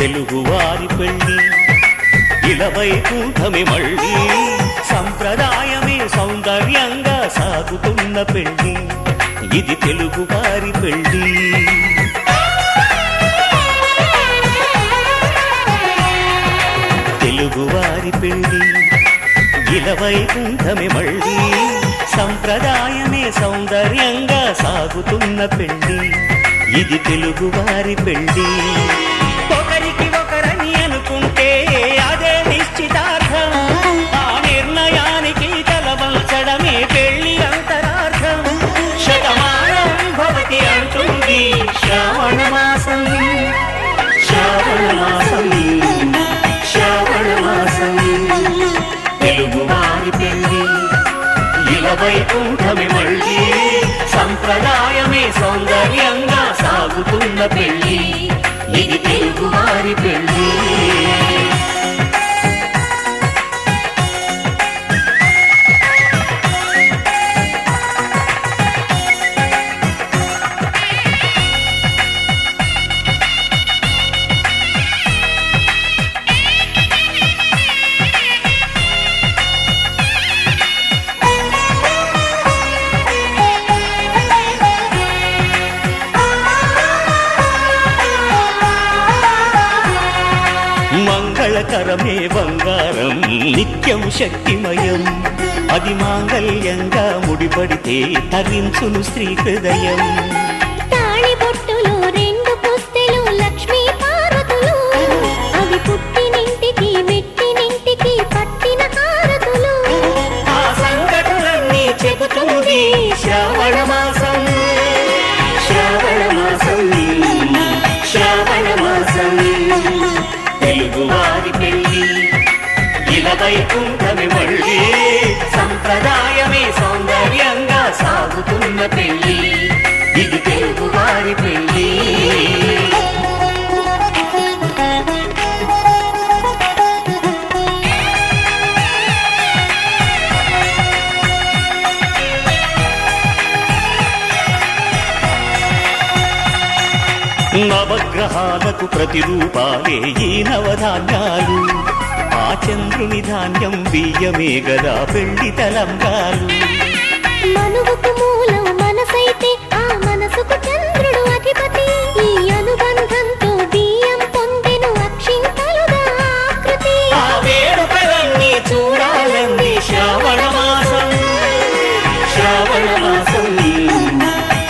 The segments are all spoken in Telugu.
తెలుగువారి పెళ్ళి ఇలవైకుంఠమే మళ్ళీ సంప్రదాయమే సౌందర్యంగా సాగుతున్న పెళ్ళి ఇది తెలుగువారి పెళ్ళి. తెలుగువారి పెళ్ళి ఇలవైకుంఠమే మళ్ళీ సంప్రదాయమే సౌందర్యంగా సాగుతున్న పెళ్ళి ఇది తెలుగువారి పెళ్ళి. ఒకరికి ఒకరని అనుకుంటే అదే నిశ్చితార్థం, ఆ నిర్ణయానికి తలవంచడమే పెళ్లి అంతరార్థం. శతమానం భవతి అంటుంది శ్రావణ మాసం, శ్రావణ మాసం, శ్రావణ మాసం. తెలుగువారి పెళ్ళి ఇలవైకుంఠమే మళ్ళీ సంప్రదాయమే సౌందర్యంగా సాగుతున్న పెళ్ళి ఇది తెలుగువారి పెళ్ళి. మంగళకరమే బంగారం నిత్యం శక్తిమయం, అది మాంగళ్యంగా ముడిపడితే తరించును స్త్రీ హృదయం. తాళిబొట్టులో రెండు పుస్తెలు లక్ష్మీ పార్వతులు, అవి పుట్టినింటికి మెట్టినింటికి పట్టిన హారతులు. ఆ సంగతులన్నీ చెబుతుంది శ్రావణ మాసం, శ్రావణ మాసం, శ్రావణ మాసం. తెలుగువారి పెళ్ళి ఇలవైకుంఠమే మళ్ళీ సంప్రదాయమే సౌందర్యంగా సాగుతున్న పెళ్ళి ఇది తెలుగువారి పెళ్ళి. నవగ్రహాలకు ప్రతిరూపాలే ఈ నవధాన్యాలు, ఆ చంద్రుని ధాన్యం బియ్యమే గదా పెళ్లి తలంబ్రాలు. మనువుకు మూలం మనసైతే ఆ మనసుకు చంద్రుడు అధిపతి, ఈ అనుబంధంతో బియ్యం పొందెను అక్షింతలుగా ఆకృతి. ఆ వేడుకలన్నీ చూడాలంది శ్రావణ మాసం, శ్రావణ మాసం,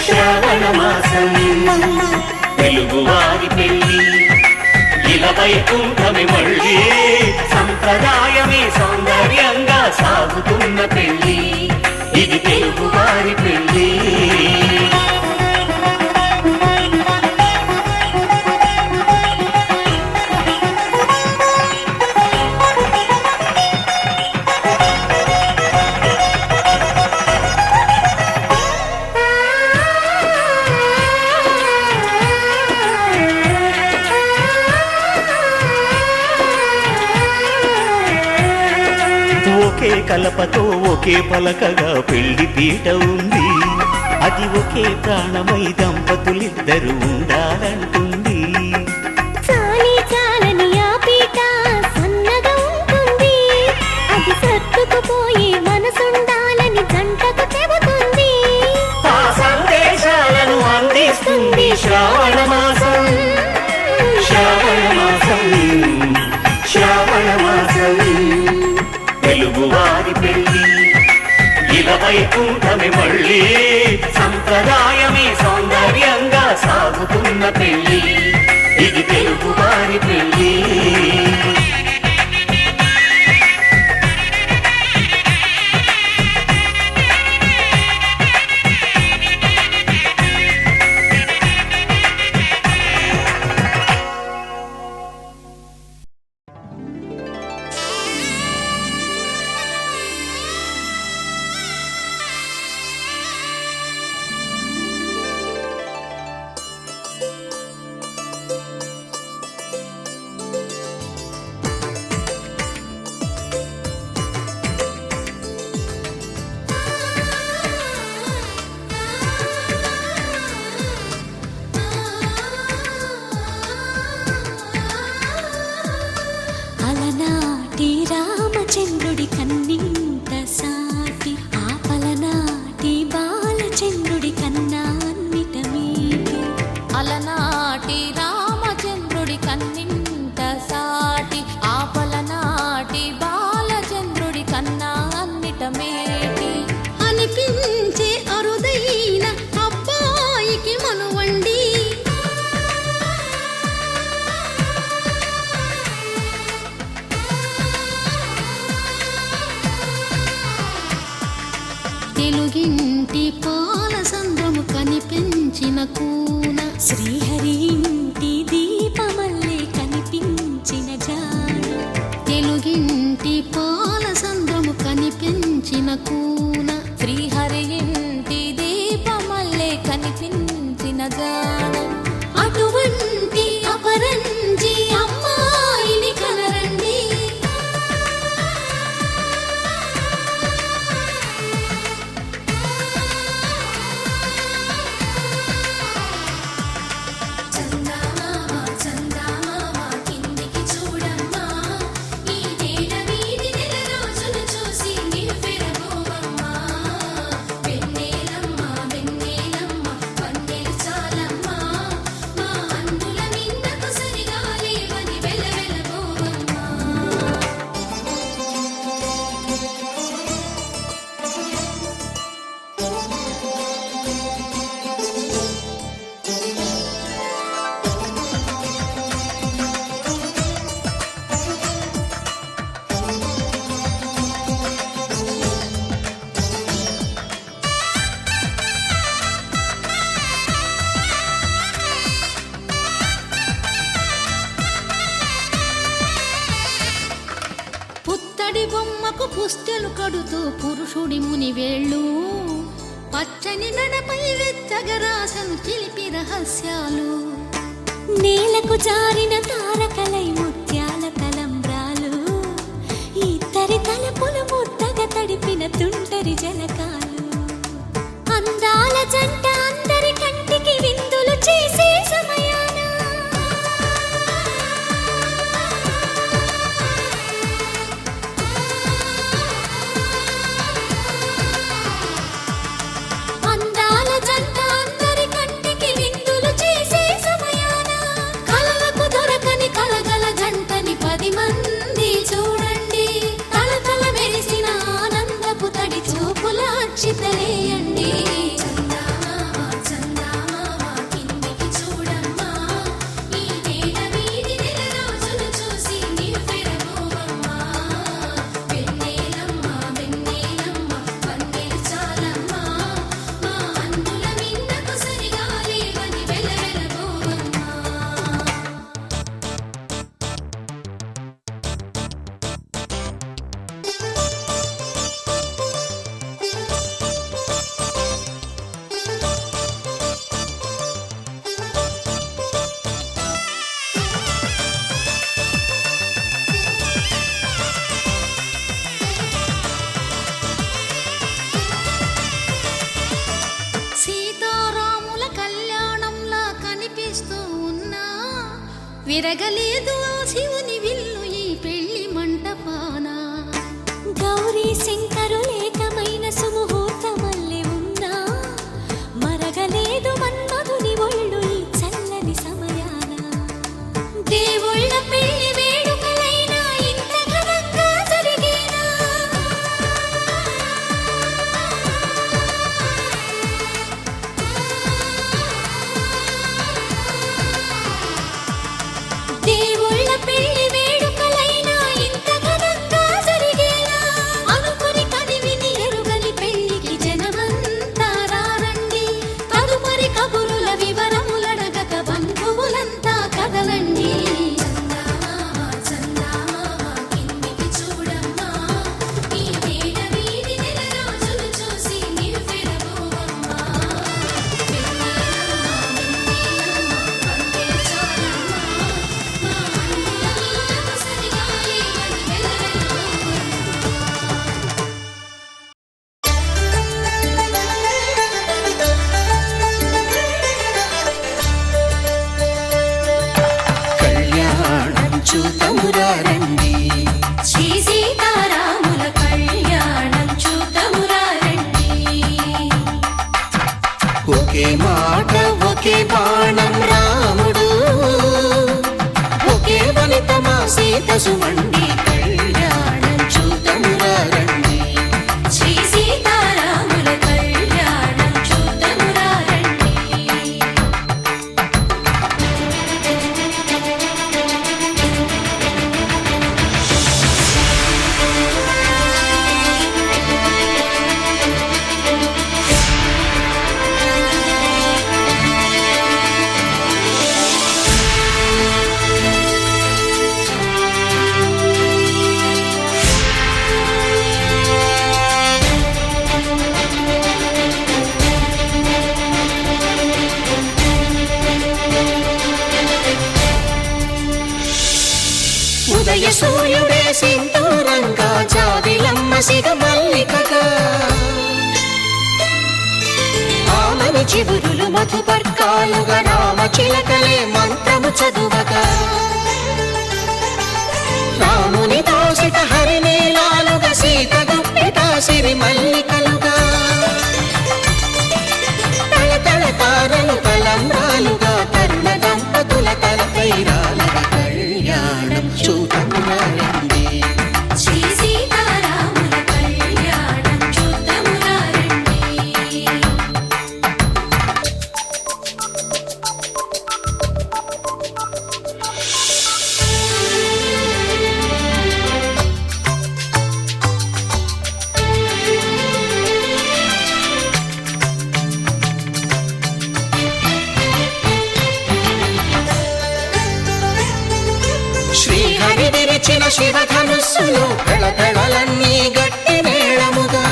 శ్రావణ మాసం. తెలుగువారి పెళ్ళి ఇలవైకుంఠమే మళ్ళీ సంప్రదాయమే సౌందర్యంగా సాగుతున్న పెళ్ళి ఇది తెలుగువారి పెళ్ళి. ఒకే కలపతో ఒకే పలకగా పెళ్లి పీట ఉంది, అది ఒకే ప్రాణమై దంపతులిద్దరు ఉండాలంటుంది. చాలి చాలని ఆ పీట సన్నగా ఉంటుంది, అది సర్దుకుపోయి మనసుండాలని జంటకు చెబుతుంది. ఆ సందేశాలను అందిస్తుంది శ్రావణ మాసం, శ్రావణ మాసం, శ్రావణ మాసం. తెలుగువారి పెళ్ళి ఇలవైకుంఠమే మళ్ళీ సంప్రదాయమే సౌందర్యంగా సాగుతున్న పెళ్ళి ఇది తెలుగువారి పెళ్ళి. నాటి రామచంద్రుడి కన్నింట సాటి ఆపల నాటి బాలచంద్రుడి కన్నా అన్నిట మేటి అనిపించే అరుదైన అబ్బాయికి మనువండి తెలుగింటి పాల సంద్రము కనిపించిన కూన శ్రీహరి ఇంటి దీపమల్లే కనిపించిన జాడు తెలుగింటి పాల సంద్రము కనిపించిన కూన శ్రీహరి ఇంటి దీపమల్లే కనిపించిన జాడ అటువంటి అపరంజి అమ్మాయిని కనరండి చందమామ చందమామ కిందికి చూడమ్మా ఈ నేల వీధి నెల రోజులు చూసి నివ్వెరబోవమ్మా వెన్నెలమ్మ వెన్నెలమ్మ వన్నెలు చాలమ్మా మా అందుల మిన్నకు సరిగా లేవని వెలవెలబోవమ్మా పుత్తడి బొమ్మకు పుస్తెలు కడుతూ పురుషుడి ముని వేళ్ళు పచ్చని మెడపై వెచ్చగరాసను చిలిపి రహస్యాలు నేలకు జారిన తారకలై ముత్యాల తలంబ్రాలు ఇద్దరి తలపులు ముద్దగా తడిపిన తుంటరి జలకాలు అందాల జంట అందరి కంటికి విందులు చేసే సమయాన అందాల జంట అందరి కంటికి విందులు చేసే సమయాన కలలకు దొరకని కలగల జంటని 10 మంది చూడండి తలతల మెరిసిన ఆనందపు తడి చూపుల అక్షితలేయండి చందమామ చందమామ కిందికి చూడమ్మా ఈ నేల వీధి నెల రోజులు చూసి నివ్వెరబోవమ్మా వెన్నెలమ్మ వెన్నెలమ్మ వన్నెలు చాలమ్మా మా అందుల మిన్నకు సరిగా లేవని వెలవెలబోవమ్మా సీతారాముల కళ్యాణంలా కనిపిస్తూ ఉన్నా విరగలేదు ఆ శివుని విల్లు ఈ పెళ్లి మంటపాన గౌరీ శంకరులేకమైన సుముహూర్తమల్లె ఉన్నా మరగలేదు మన్మధుని ఒళ్ళు ఈ చల్లని సమయాన దేవుళ్ళ పెళ్లి వేడుకలైనా ఇంత ఘనంగా జరిగేనా దేవుళ్ళ పెళ్లి వేడుకలైనా ఇంత ఘనంగా జరిగేనా అనుకుని కదివిని ఎరుగని పెళ్లికి జనమంతా రారండి తదుపరి కబురుల వివరములడగక బంధువులంతా కదలండి చందమామ చందమామ కిందికి చూడమ్మా ఈ నేల వీధి నెల రోజులు చూసి నివ్వెరబోవమ్మా వెన్నెలమ్మ వెన్నెలమ్మ వన్నెలు చాలమ్మా మా అందుల మిన్నకు సరిగా లేవని కళ్యాణం చూతమురా రండి శ్రీ సీతారాముల కళ్యాణం చూతమురా రండి ఒకే మాట ఒకే బాణం రాముడు సూర్యుడే సింధూరంగా జాబిలమ్మ సిగ మల్లికగా ఆమని చిగురులు మధుపర్కాలుగా రామ చిలకలే మంత్రము చదువగా రాముని దోసిట హరినీలాలుగా సీత గుప్పిట సిరి మల్లికలుగా తళతళ తారలు తలంబ్రాలుగా తరుణ దంపతుల తలపైరాలుగా కళ్యాణం చూడమురారండి శ్రీ సీతారాముల కళ్యాణం చూద్దామురారండి. శ్రీహరి విరిచిన శివధనుస్సులు పెళపెళలన్నీ గట్టి మేళముగా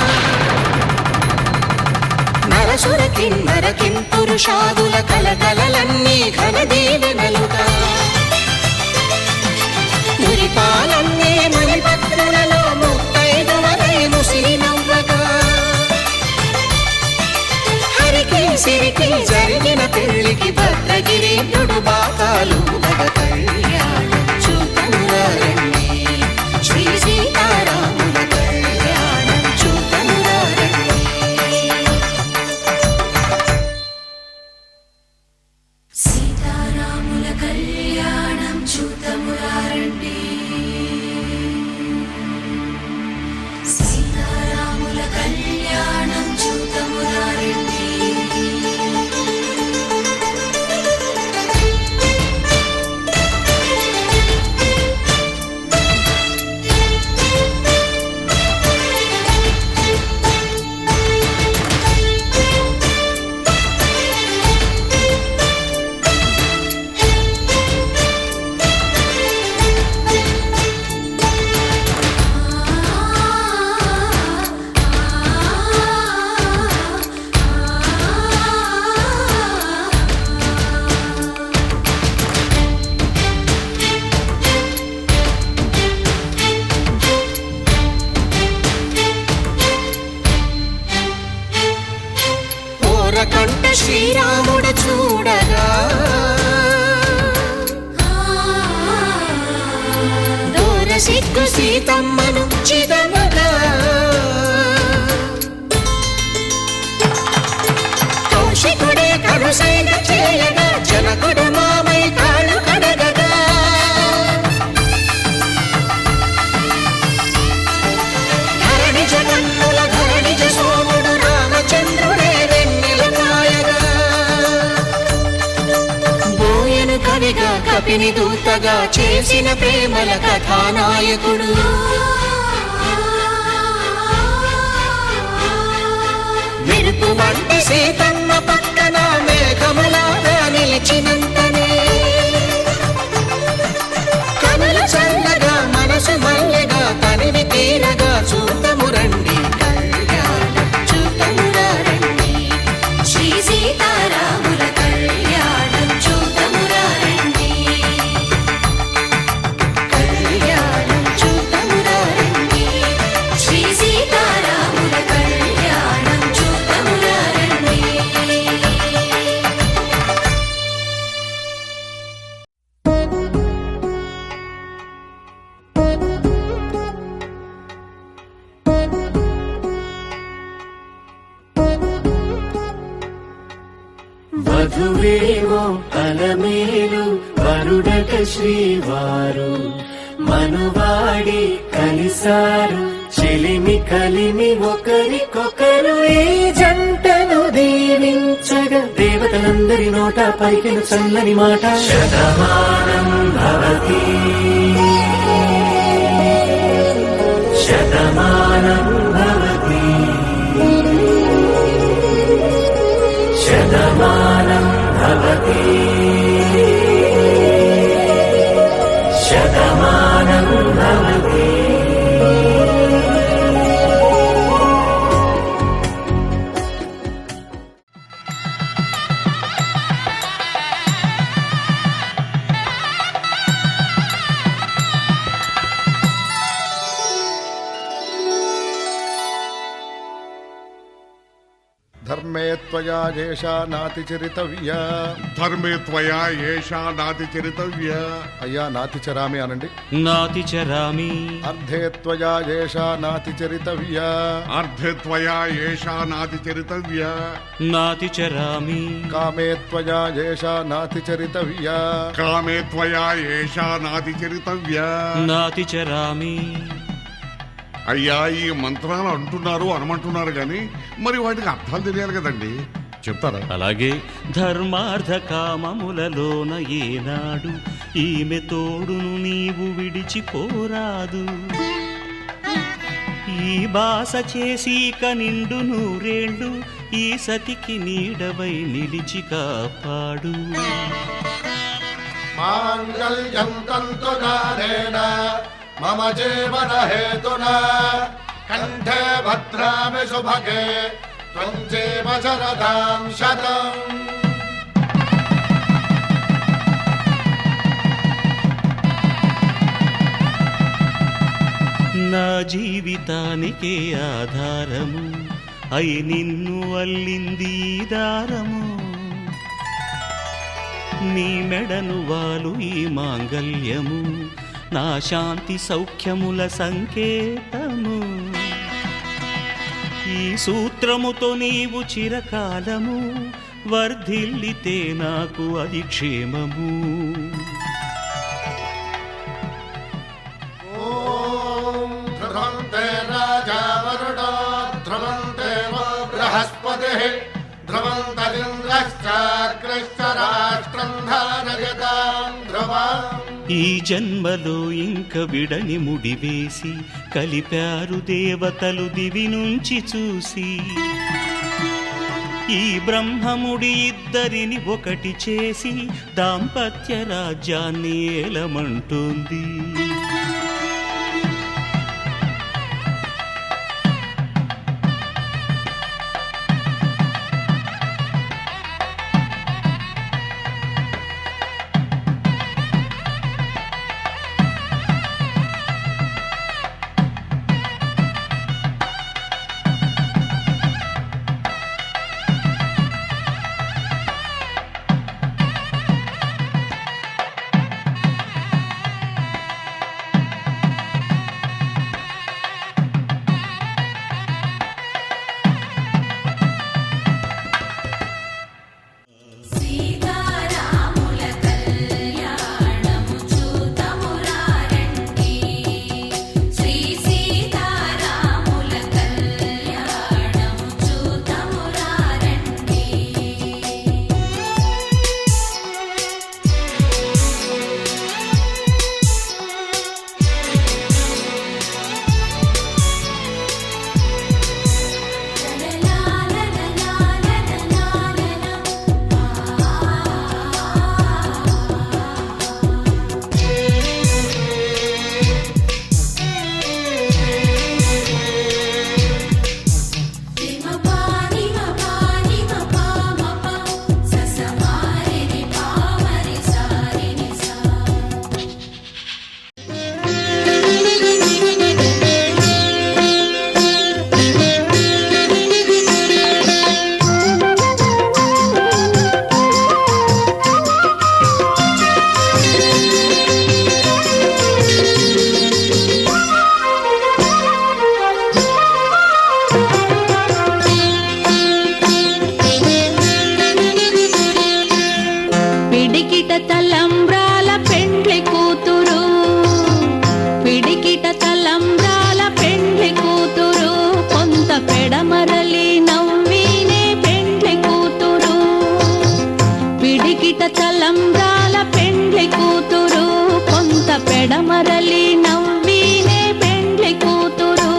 నరసుర కిన్నర కింపురుషాదుల కలకలలన్నీ ఘన దీవెనలుగా మురిపాలన్నీ మణిపత్రులలో ముత్తైదువరై ముసిరి నవ్వగా హరికి సిరికి జరిగిన పెళ్లికి భద్రగిరీంద్రుడు బాకాలు కళ్యాణం చూడమురారండి శ్రీ సీతారాముల కళ్యాణం చూడమురారండి సీతారాముల కళ్యాణం చూద్దామురారండి. సీతారాముల కళ్యాణం చూద్దామురారండి. ఓరకంట శ్రీరాముడు చూడగా దూర సిగ్గు సీతమ్మను చిదమగా కౌశికుడే కరుసైన చేయగా జనకుడు మామై కాళ్ళు కడగగా ధరణి జగన్నుల ధరణిజ సోముడు రామచంద్రుడే వెన్నెల కాయగా బోయను కవిగా కపిని దూతగా చేసిన ప్రేమల కథానాయకుడు మెరుపు వంటి సీతమ్మ పక్కన మేఘములాగా నిలిచినంతనే కనుల చల్లగా మనసు మల్లెగా తనివి తీరగా చూడమురండి కళ్యాణం చూడమురారండి శ్రీ సీతారాముల కళ్యాణం చూద్దామురారండి. కళ్యాణం చూడమురారండి శ్రీ సీతారాముల కళ్యాణం చూద్దామురారండి. వధువేమో అలమేలు వరుడట శ్రీవారు మనువాడి కలిసారు చెలిమి కలిమి ఒకరికొకరు ఈ జంటను దీవించగా దేవతలందరి నోట పలికిన చల్లని మాట శతమానం భవతి శతమానం భవతి శతమానం భవతి శతమానం భవతి. త్వయా ఏషా నాతి చరితవ్య. ధర్మే త్వయా ఏషా నాతి చరితవ్య. అయ్యా నాతి చరామి అనండి. నాతి చరామి. అర్ధే త్వయా ఏషా నాతి చరితవ్య. అర్ధే త్వయా ఏషా నాతి చరితవ్య. నాతి చరామి. కామే త్వయా ఏషా నాతి చరితవ్య. కామే త్వయా ఏషా నాతి చరితవ్య. నాతి చరామి. అయ్యా ఈ మంత్రాలు అంటున్నారు అనమంటున్నారు గాని మరి వాటికి అర్థాలు తెలియాలి కదండి, చెప్తారా? అలాగే ధర్మార్థ కామములలోన ఏనాడు ఈమె తోడును నీవు విడిచిపోరాదు. ఈ బాస చేసి నిండు నూరేళ్ళు ఈ సతికి నీడవై నిలిచి కాపాడు. మాంగళ్యం తంతునానేన మమ జీవన హేతునా కంఠే భద్రామి శుభగే త్వం జీవ శరదాం శతం. నా జీవితానికే ఆధారము అయి నిన్ను అల్లింది ఈ దారము. నీ మెడను వాలు ఈ మాంగల్యము నా శాంతి సౌఖ్యముల సంకేతము. ఈ సూత్రముతో నీవు చిరకాలము వర్ధిల్లితే నాకు అది క్షేమము. ఓం ధ్రువంతే రాజా వరుణో ధ్రువంతే వో బృహస్పతిః ధ్రువంతరింద్రశ్చాగ్రశ్చ రాష్ట్రం ధారయతాం ధ్రువం. ఈ జన్మలో ఇంక విడని ముడివేసి కలిపారు దేవతలు దివి నుంచి చూసి. ఈ బ్రహ్మముడి ఇద్దరిని ఒకటి చేసి దాంపత్య రాజ్యాన్ని ఏలమంటుంది. సీతారాముల కళ్యాణము చూతమురారండి. శ్రీ సీతారాముల కళ్యాణము చూతమురారండి. పిడికిట తలంబ్రాల పెండ్లి కూతురు, పిడికిట తలంబ్రాల పెండ్లి కూతురు, కొంత పెడమరలి నవ్వినే పెండ్లి కూతురు. పిడికిట తలంబ్రాల పెండ్లి కూతురు, కొంత పెడమరలి నవ్వినే పెండ్లి కూతురు.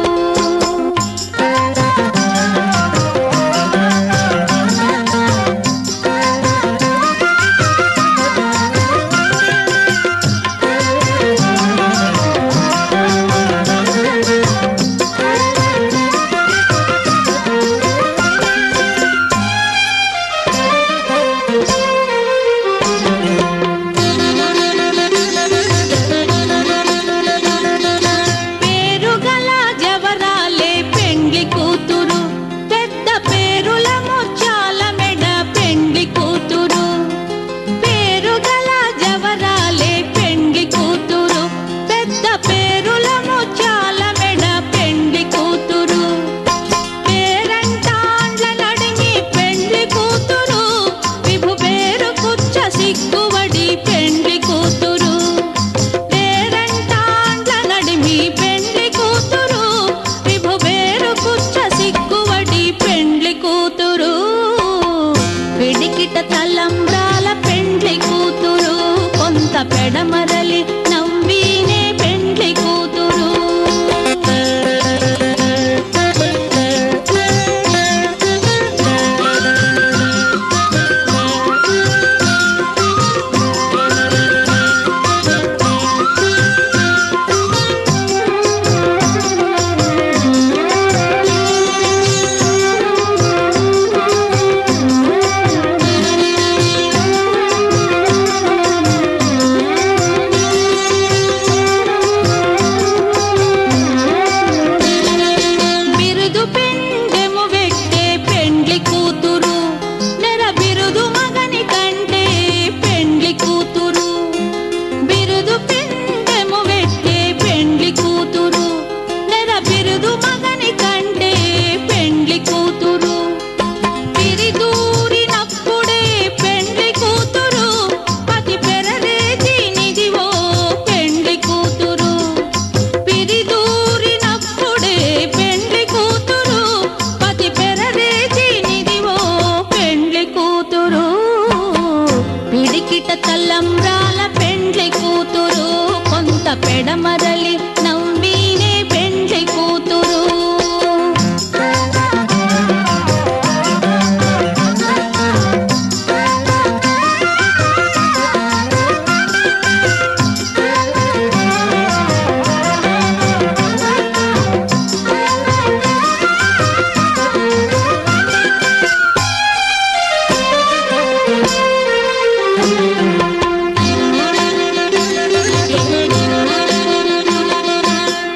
పెడమరలి నవ్వీనే పెండ్లి కూతురు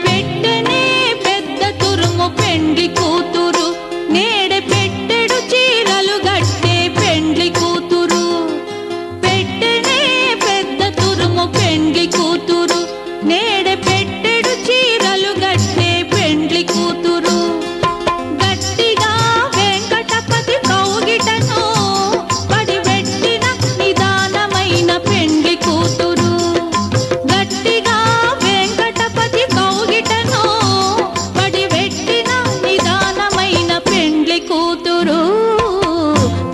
పెట్టెనే పెద్ద తురుము పెండ్లి కూతురు నేడే పెట్టెడు చీరలు గట్టే పెండ్లి కూతురు పెట్టెనే పెద్ద తురుము పెండ్లి కూతురు నేడే పెట్టెడు చీరలు గట్టే పెండ్లి కూతురు గట్టిగా వెంకటపతి కౌగిటను పడిపెట్టిన నిదానమైన పెండ్లి కూతురు గట్టిగా వెంకటపతి కౌగిటను పడిపెట్టిన నిదానమైన పెండ్లి కూతురు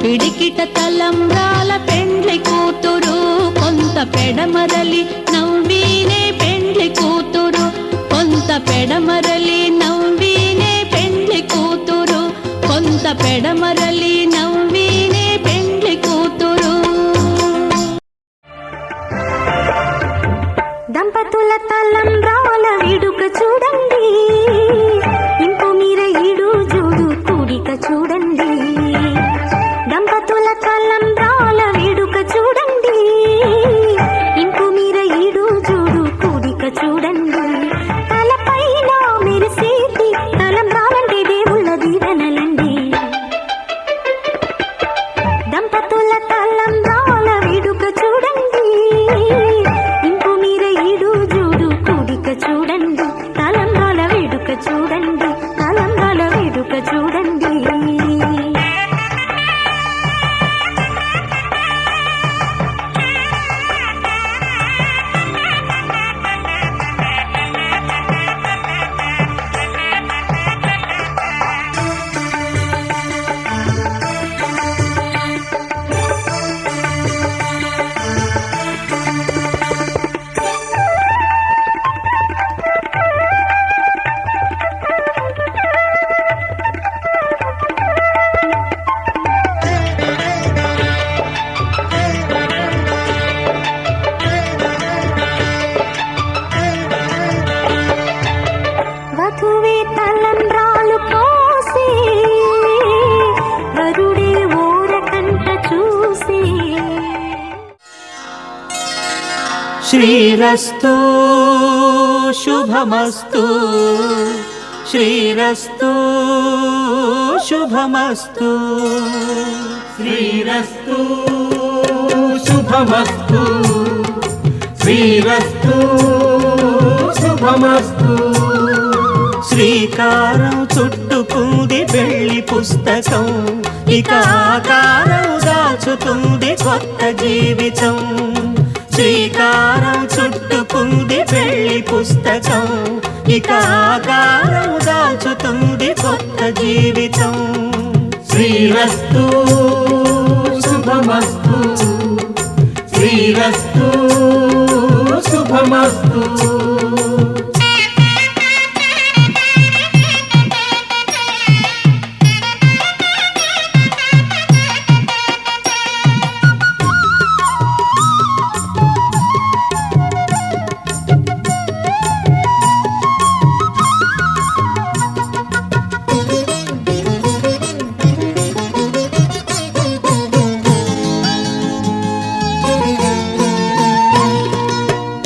పిడికిట తలంబ్రాల పెండ్లి కూతురు కొంత పెడమరలి నవ్వీనే పెండ్లి కూతురు కొంత పెడమరలి నవ్వీనే పెండ్లి కూతురు కొంత పెడమరలి నవ్వీనే పెండ్లి కూతురు దంపతుల తలంబ్రాల వేడుక చూడండి ఇంపు మీర ఈడు జోడు కూడిక చూడండి దంపతుల తలంబ్రాల వేడుక చూడండి ఇంపు మీర ఈడు జోడు కూడిక చూడండి తలపైన మెరిసేటి తలంబ్రాలంటే దేవుళ్ళ దీవెనలండి దంపతుల తలంబ్రాల వేడుక చూడండి ఇంపు మీర ఈడు జోడు కూడిక చూడండి తలంబ్రాల వేడుక చూడండి తలంబ్రాల వేడుక చూడండి వధువే తలంబ్రాలు పోసి వరుడే ఓరకంట చూసి శ్రీరస్తు శుభమస్తు శ్రీరస్తు శుభమస్తు శ్రీరస్తు శుభమస్తు శ్రీరస్తు శుభమస్తు శ్రీకారం చుట్టుకుంది పెళ్లి పుస్తకం ఇక ఆకారం దాచుతుంది కొత్త జీవితం శ్రీకారం చుట్టుకుంది పెళ్లి పుస్తకం ఇక ఆకారం దాచుతుంది కొత్త జీవితం శ్రీరస్తు శుభమస్తు శ్రీరస్తు శుభమస్తు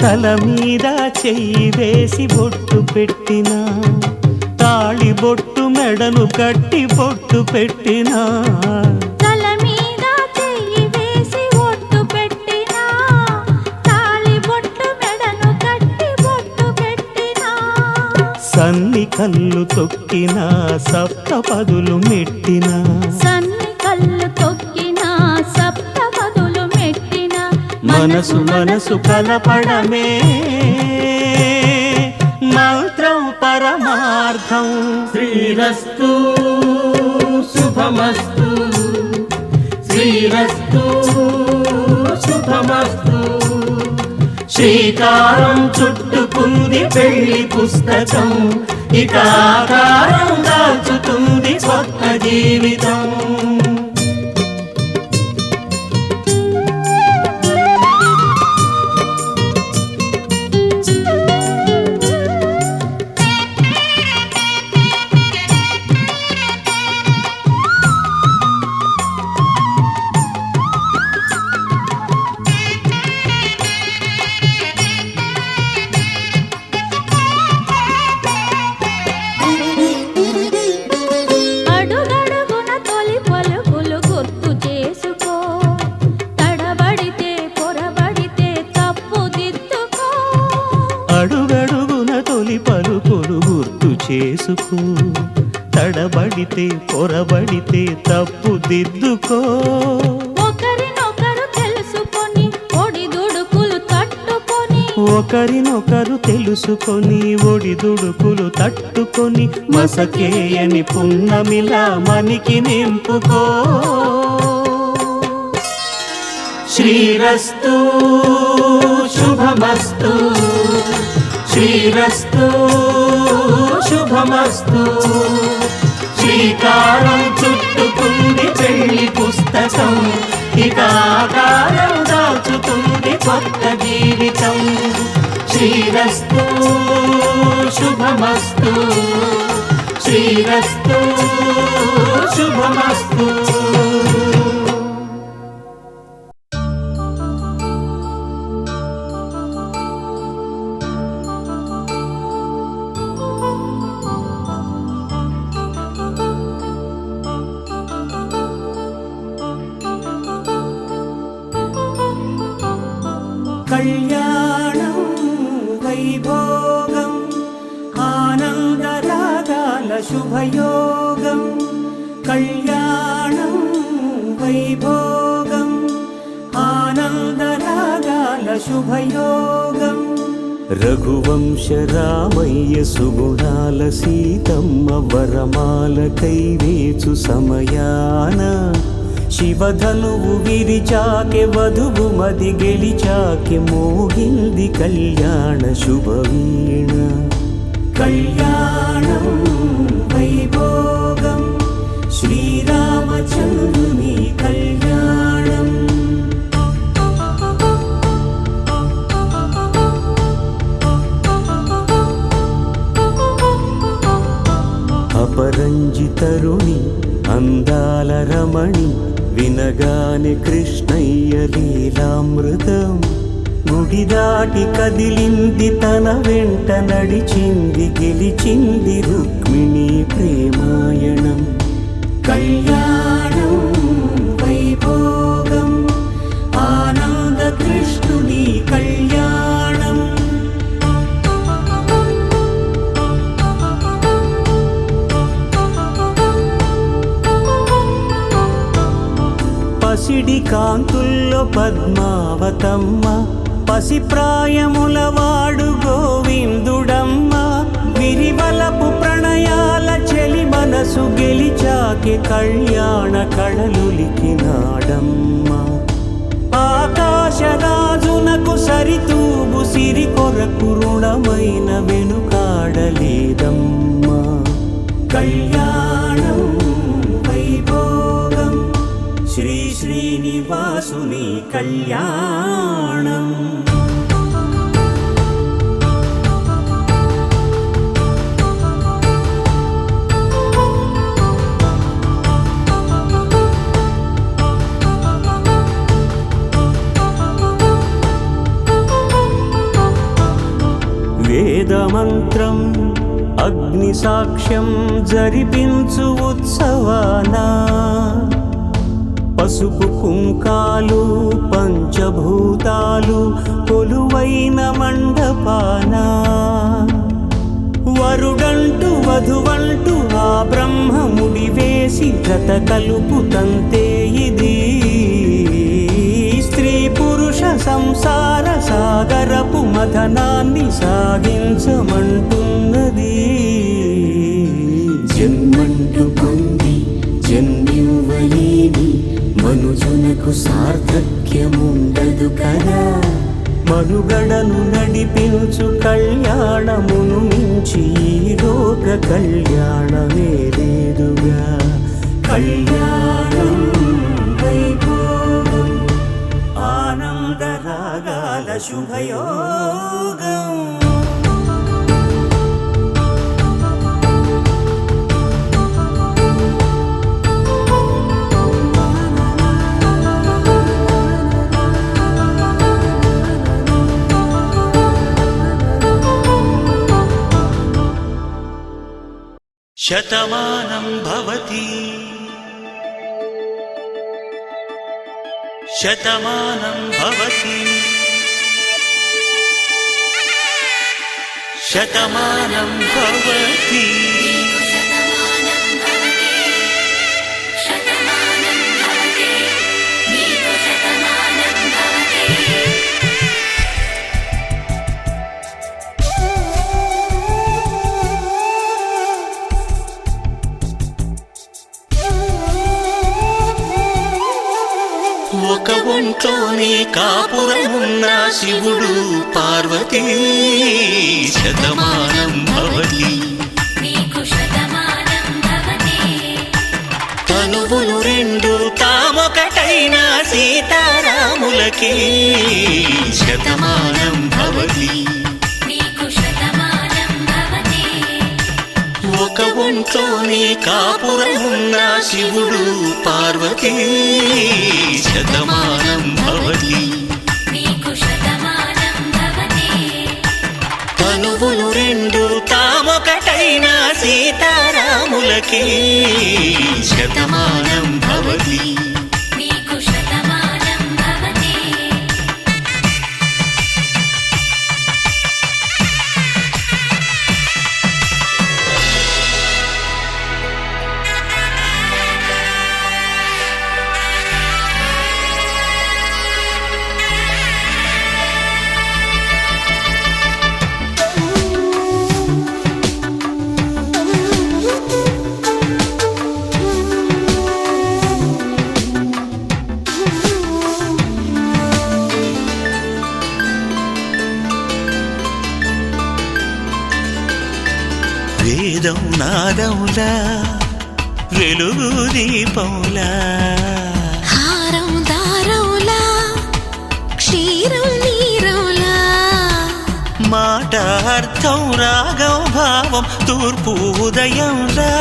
తల మీద చెయ్యి వేసి బొట్టు పెట్టిన తాళి బొట్టు మెడను కట్టి బొట్టు పెట్టిన తల మీద చెయ్యి వేసి ఒట్టు పెట్టినా తాళి బొట్టు మెడను కట్టి బొట్టు పెట్టినా సన్ని కళ్ళు తొక్కిన సప్తపదులు మెట్టిన సన్ని కళ్ళు తొక్కిన సప్తపదులు మెట్టిన మనసు మనసు కలపడమే మంత్రం పరమార్థం శ్రీరస్తు శుభమస్తు శ్రీరస్తు శుభమస్తు శ్రీకారం చుట్టుకుంది పెళ్లి పుస్తకం, ఇక ఆకారం దాచుతుంది కొత్త జీవితం. అడుగడుగున తొలి పలుకులు గుర్తు చేసుకో, తడబడితే పొరబడితే తప్పు దిద్దుకో. అడుగడుగున తొలి పలుకులు గుర్తు చేసుకో, తడబడితే పొరబడితే తప్పు దిద్దుకో. ఒకరినొకరు తెలుసుకొని ఒడిదుడుకులు తట్టుకొని, ఒకరినొకరు తెలుసుకొని ఒడిదుడుకులు తట్టుకొని, మసకేయని పున్నమిలా మనికి నింపుకో. శ్రీరస్తు శుభమస్తు, శ్రీరస్తు శుభమస్తు. శ్రీకారం చుట్టుకుంది పెళ్లి పుస్తకం, ఇక ఆకారం దాచుతుంది కొత్త జీవితం. శ్రీరస్తు శుభమస్తు, శ్రీరస్తు శుభమస్తు. కళ్యాణం వైభోగం ఆనందరాగాల శుభయోగం. కళ్యాణం వైభోగం ఆనందరాగాల శుభయోగం. రఘువంశ రామయ్య సుగుణాల సీతమ్మ వరమాల కైవేచు సమయాన, శివధనువు విరిచాకె వధువు మది గెలిచాకె మోగింది కళ్యాణ శుభవీణ. కళ్యాణం వైభోగం శ్రీరామచంద్రుని కళ్యాణం. అపరంజితరుణి అందాల రమణి, వినగానే కృష్ణయ్య లీలామృతం. గుడి దాటి కదిలింది తన వెంట నడిచింది, గెలిచింది రుక్మిణి ప్రేమాయణం. కళ్యాణం వైభోగం ఆనంద కృష్ణుని కళ్యాణం. పసిడి కాంతుల్లో పద్మావతమ్మ, పసిప్రాయముల వాడు గోవిందుడమ్మ. విరివలపు ప్రణయాల చెలి మనసు గెలిచాకె కళ్యాణ కళలులికినాడమ్మ. ఆకాశరాజునకు సరితూబు సిరి కొరకు రుణమైన వెనుకాడలేదమ్మా. కళ్యాణం వైభోగం శ్రీ శ్రీనివాసుని కళ్యాణం. వేదమంత్రం అగ్ని సాక్ష్యం జరిపించు ఉత్సవానా, పసుపు కుంకాలు పంచభూతాలు కొలువైన మండపానా. వరుడంటూ వధువంటూ ఆ బ్రహ్మముడి వేసి జత కలుపుతంతే ఇది. స్త్రీ పురుష సంసార సాగరపు మథనాన్ని సాగించమంటున్నది. జన్మంటూ పొంది జన్మివ్వలేని మనుజునకు సార్థక్యముండదు కదా. మనుగడను నడిపించు కళ్యాణమును మించి ఈ లోక కళ్యాణమే లేదుగా. కళ్యాణం వైభోగం ఆనందరాగాల శుభయోగం. శతమానం భవతి శతమానం భవతి శతమానం భవతి శతమానం భవతి శతమానం భవతి నీకు శతమానం భవతి ఒక ఒంట్లోనే కాపురమున్న శివుడు పార్వతీ శతమానం భవతి నీకు శతమానం భవతి తనువులు రెండు తామొకటైన సీతారాములకి శతమానం భవతి నీకు శతమానం భవతి ఒక ఒంట్లోనే కాపురమున్న శివుడు పార్వతీ శతమానం భవతి నీకు శతమానం భవతి తనువులు రెండు తామొకటైన సీతారాములకి శతమానం భవతి నీకు శతమానం భవతి వేదం నాదములా వెలుగు దీపములా హారం దారవులా క్షీరం నీరవులా మాట అర్థం రాగం భావం తూర్పు ఉదయంలా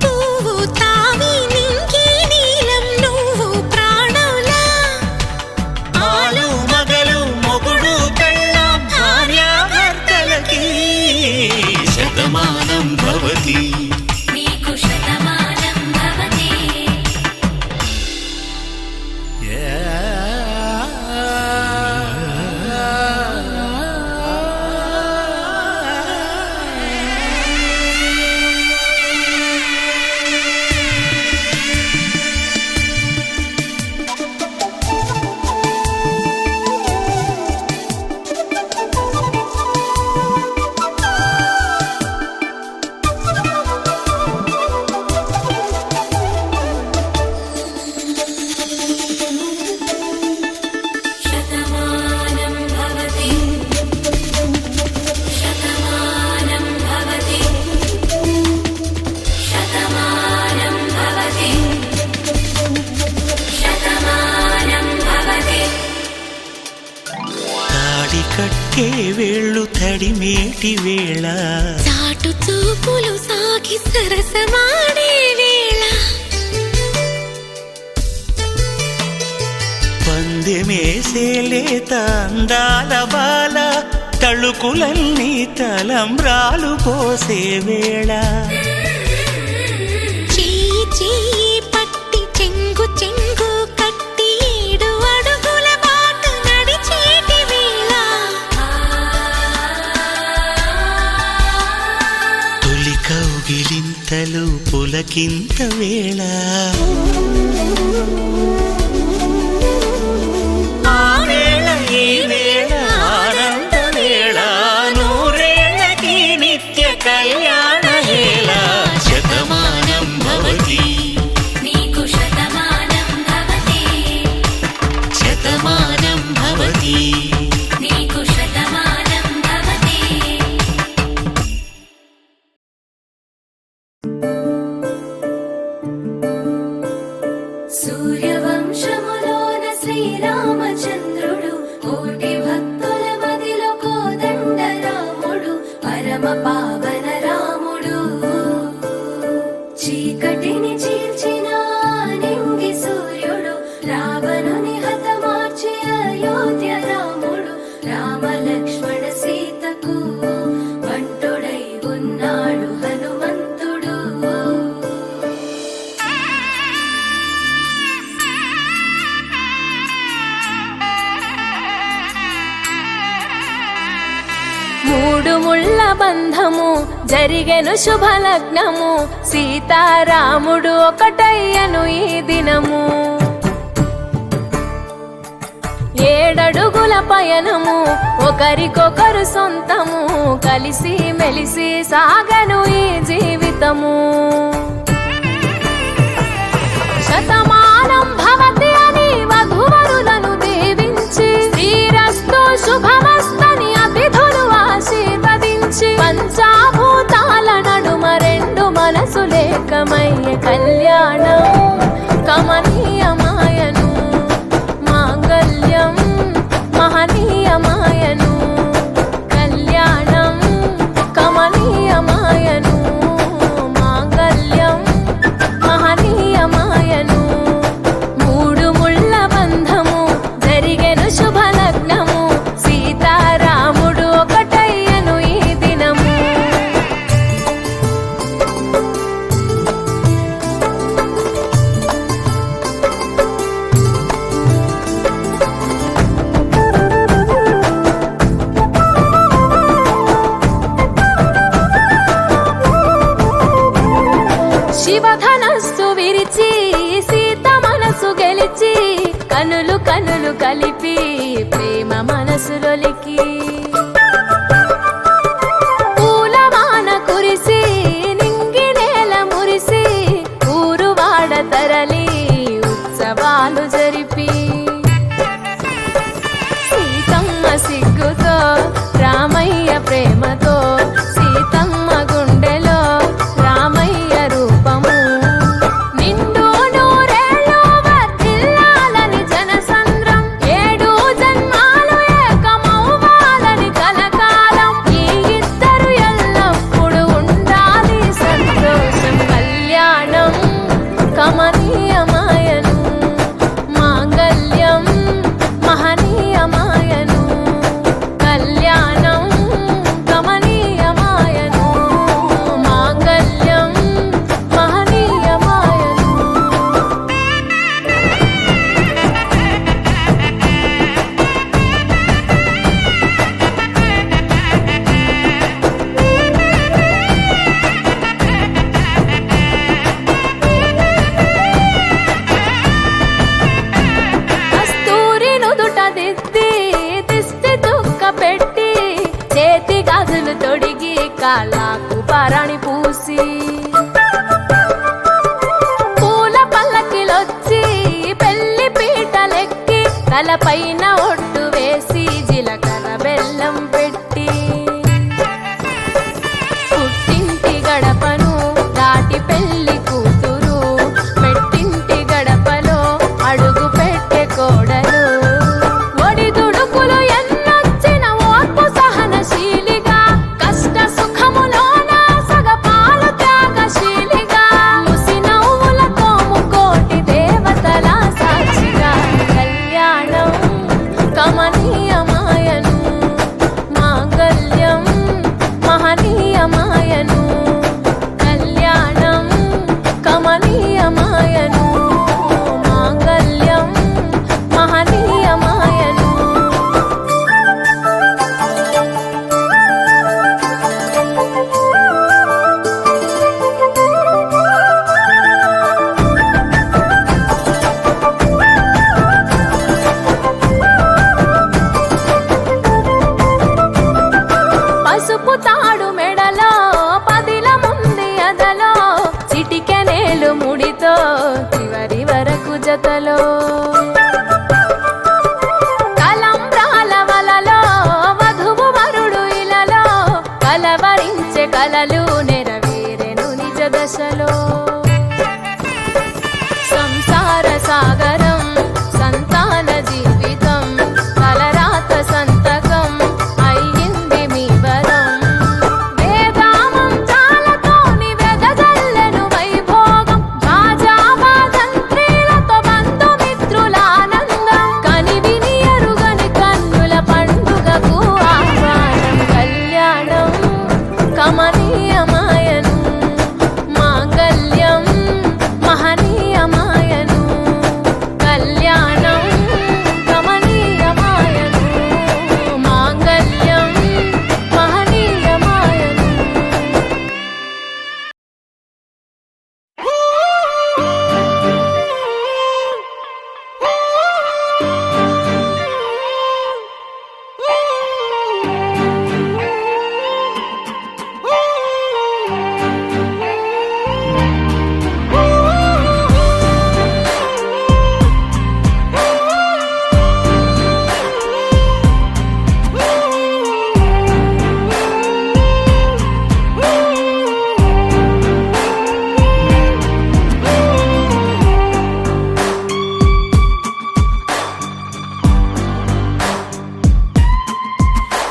పువ్వు తావి నింగి నీలం నువ్వు ప్రాణంలా ఆలు మగలు మొగుడు పెళ్ళాం భార్యాభర్తలకి శతమానం భవతి నీకు శతమానం భవతి శతమానం భవతి శతమానం భవతి శతమానం భవతి శతమానం భవతి తాడి కట్టే వేళ్ళు తడిమేటి వేళ చాటు చూపులు సాగి సరసమాడే వేళ పందెమేసేలేత అందాల బాల తళుకులన్నీ తలంబ్రాలు పోసే వేళ చెయ్యి చెయ్యి పట్టి చెంగు చెంగు కట్టి 7 అడుగుల బాట నడిచేటి వేళ తొలి కౌగిలింతలు పులకింత వేళ ఆ వేళ ఈ వేళ ఆనంద వేళ నూరేళ్ళకి నిత్య కళ్యాణ వేళ శతమానం భవతి నీకు శతమానం భవతి శతమానం భవతి లక్ష్మణ సీతకు వంటుడై ఉన్నాడు హనుమంతుడు. మూడు ముళ్ళ బంధము జరిగెను శుభలగ్నము, సీతారాముడు ఒకటయ్యను ఈ దినము. 7 అడుగుల పయనము ఒకరికొకరు సొంతము, కలిసి మెలిసి సాగను ఈ జీవితము. శతమానం భవతి అని వధువరులను దీవించి, శ్రీరస్తు శుభమస్తని అతిథులు ఆశీర్వదించి, పంచాభూతాల నడుమ 2 మనసులేకమయ్యే కళ్యాణం కమనీయమాయను, మాంగళ్యం మహనీయమాయను. కళ్యాణం కమనీయమాయను, మాంగళ్యం మహనీయమాయను. 3 ముళ్ళ బంధము జరిగెను శుభలగ్నము, సీతారాముడు ఒకటయ్యను ఈ దినము. శివధనస్సు విరిచి సీత మనసు గెలిచి, కనులు కనులు కలిపి ప్రేమ మనసులొలికి, పూలవాన కురిసి నింగి నేల మురిసి, ఊరువాడ తరలి ఉత్సవాలు జరిపి, సీతమ్మ సిగ్గుతో రామయ్య ప్రేమతో, సీతమ్మ గుండెలో రామయ్య రూపము. నిండు నూరేళ్ళు వర్ధిల్లాలని జనసంద్రం, 7 జన్మాలు ఏకమవ్వాలని కలకాలం, ఈ ఇద్దరు ఎల్లప్పుడూ ఉండాలి సంతోషం. కళ్యాణం కమనీయమాయను, మాంగళ్యం మహనీయమాయను. కళ్యాణం కమనీయమాయను, మాంగళ్యం మహనీయమాయను. కస్తూరి నుదుట దిద్ది దిష్టి దుక్క పెట్టి, చేతి గాజులు తొడిగి కాళ్ళకు పారాణి పూసి, పూల పల్లకిలొచ్చి పెళ్లి పీటలెక్కి, తలపైన ఒట్టు వేసి జీలకర్ర బెల్లం పెట్టి, పుట్టింటి గడపను దాటి పెళ్లి కూతురు, మెట్టింటి గడపలో అడుగు పెట్టే కోడలు. ఒడిదుడుకులు ఎన్నొచ్చిన ఓర్పు సహనశీలిగా, కష్ట సుఖములోన సగపాలు త్యాగశీలిగా, ముసి నవ్వులతో ముకోటి దేవతల సాక్షిగా. కళ్యాణం కమనీయమాయను, మాంగళ్యం మహనీయమాయను. కళ్యాణం కమనీయమాయను, మాంగళ్యం మహనీయమాయను. పసుపు తాడు మెడలో పదిల ముంది అదలో, చిటికెనేలు ముడితో చివరి వరకు జతలో, కలంబ్రాల వలలో వధువు వరుడు ఇలలో, కలవరించే కలలు నెరవేరెను నిజ దశలో. సంసార సాగరం సంతాన జీవితం, తలరాత సంతకం అయ్యింది మీ వరం.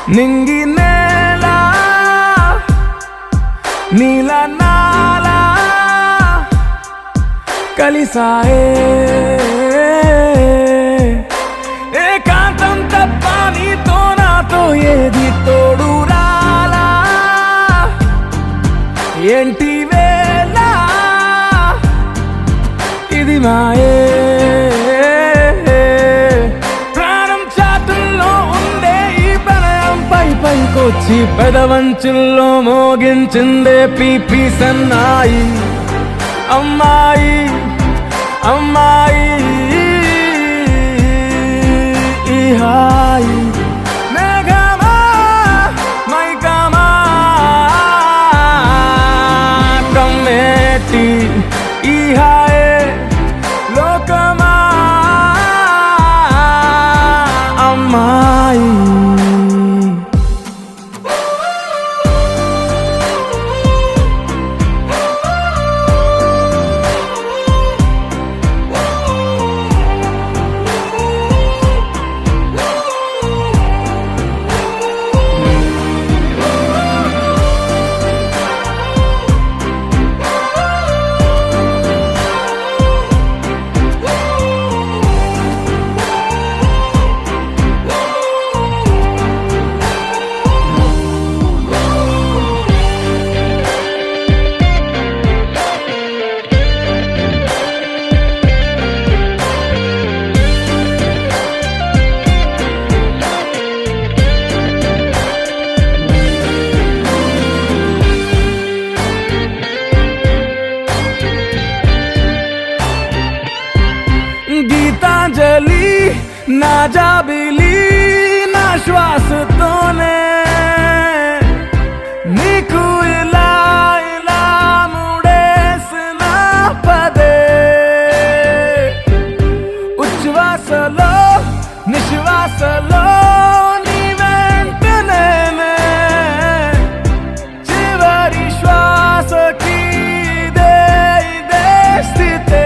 నింగి నేల నీల నాల కలిసాయే ఏకాంతం తప్ప నీతో నాతో ఏది తోడు రాలా ఏంటి వేళ ఇది మాయే ప్రాణం చాతుల్లో ఉండే ఈ ప్రణయం పైకొచ్చి పెదవంచుల్లో మోగించిందే పీపీ సన్నాయి అమ్మాయి అమ్మాయి ఈ హాయి మేఘమా మైకమా కమ్మేటి ఈ హాయే లోకమా అమ్మాయి గీతాంజలి నా జాబిలి నా శ్వాసతోనే నీకు ఇలా ఇలా ముడేసిన పదే ఉచ్ఛ్వాసలో నిశ్వాసలో నీ వెంట నేనే చివరి శ్వాసకి ఇదే స్థితే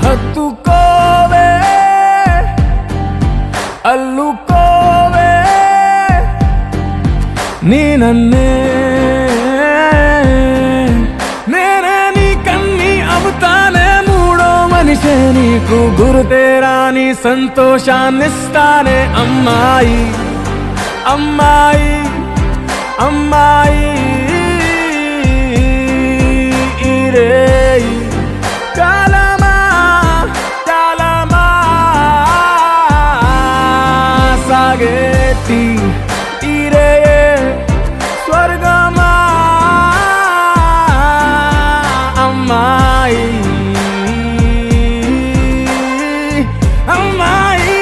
హత్తుకోవే అల్లుకోవే నీ నన్నే నేనే నీ కన్ని అవుతానే మూడో మనిషే నీకు గురుతేరాని సంతోషాన్నిస్తానే అమ్మాయి అమ్మాయి అమ్మాయి ఈ రేయి కాలమా కాలమా సాగేటి ఈ రేయే స్వర్గమా అమ్మాయి అమ్మాయి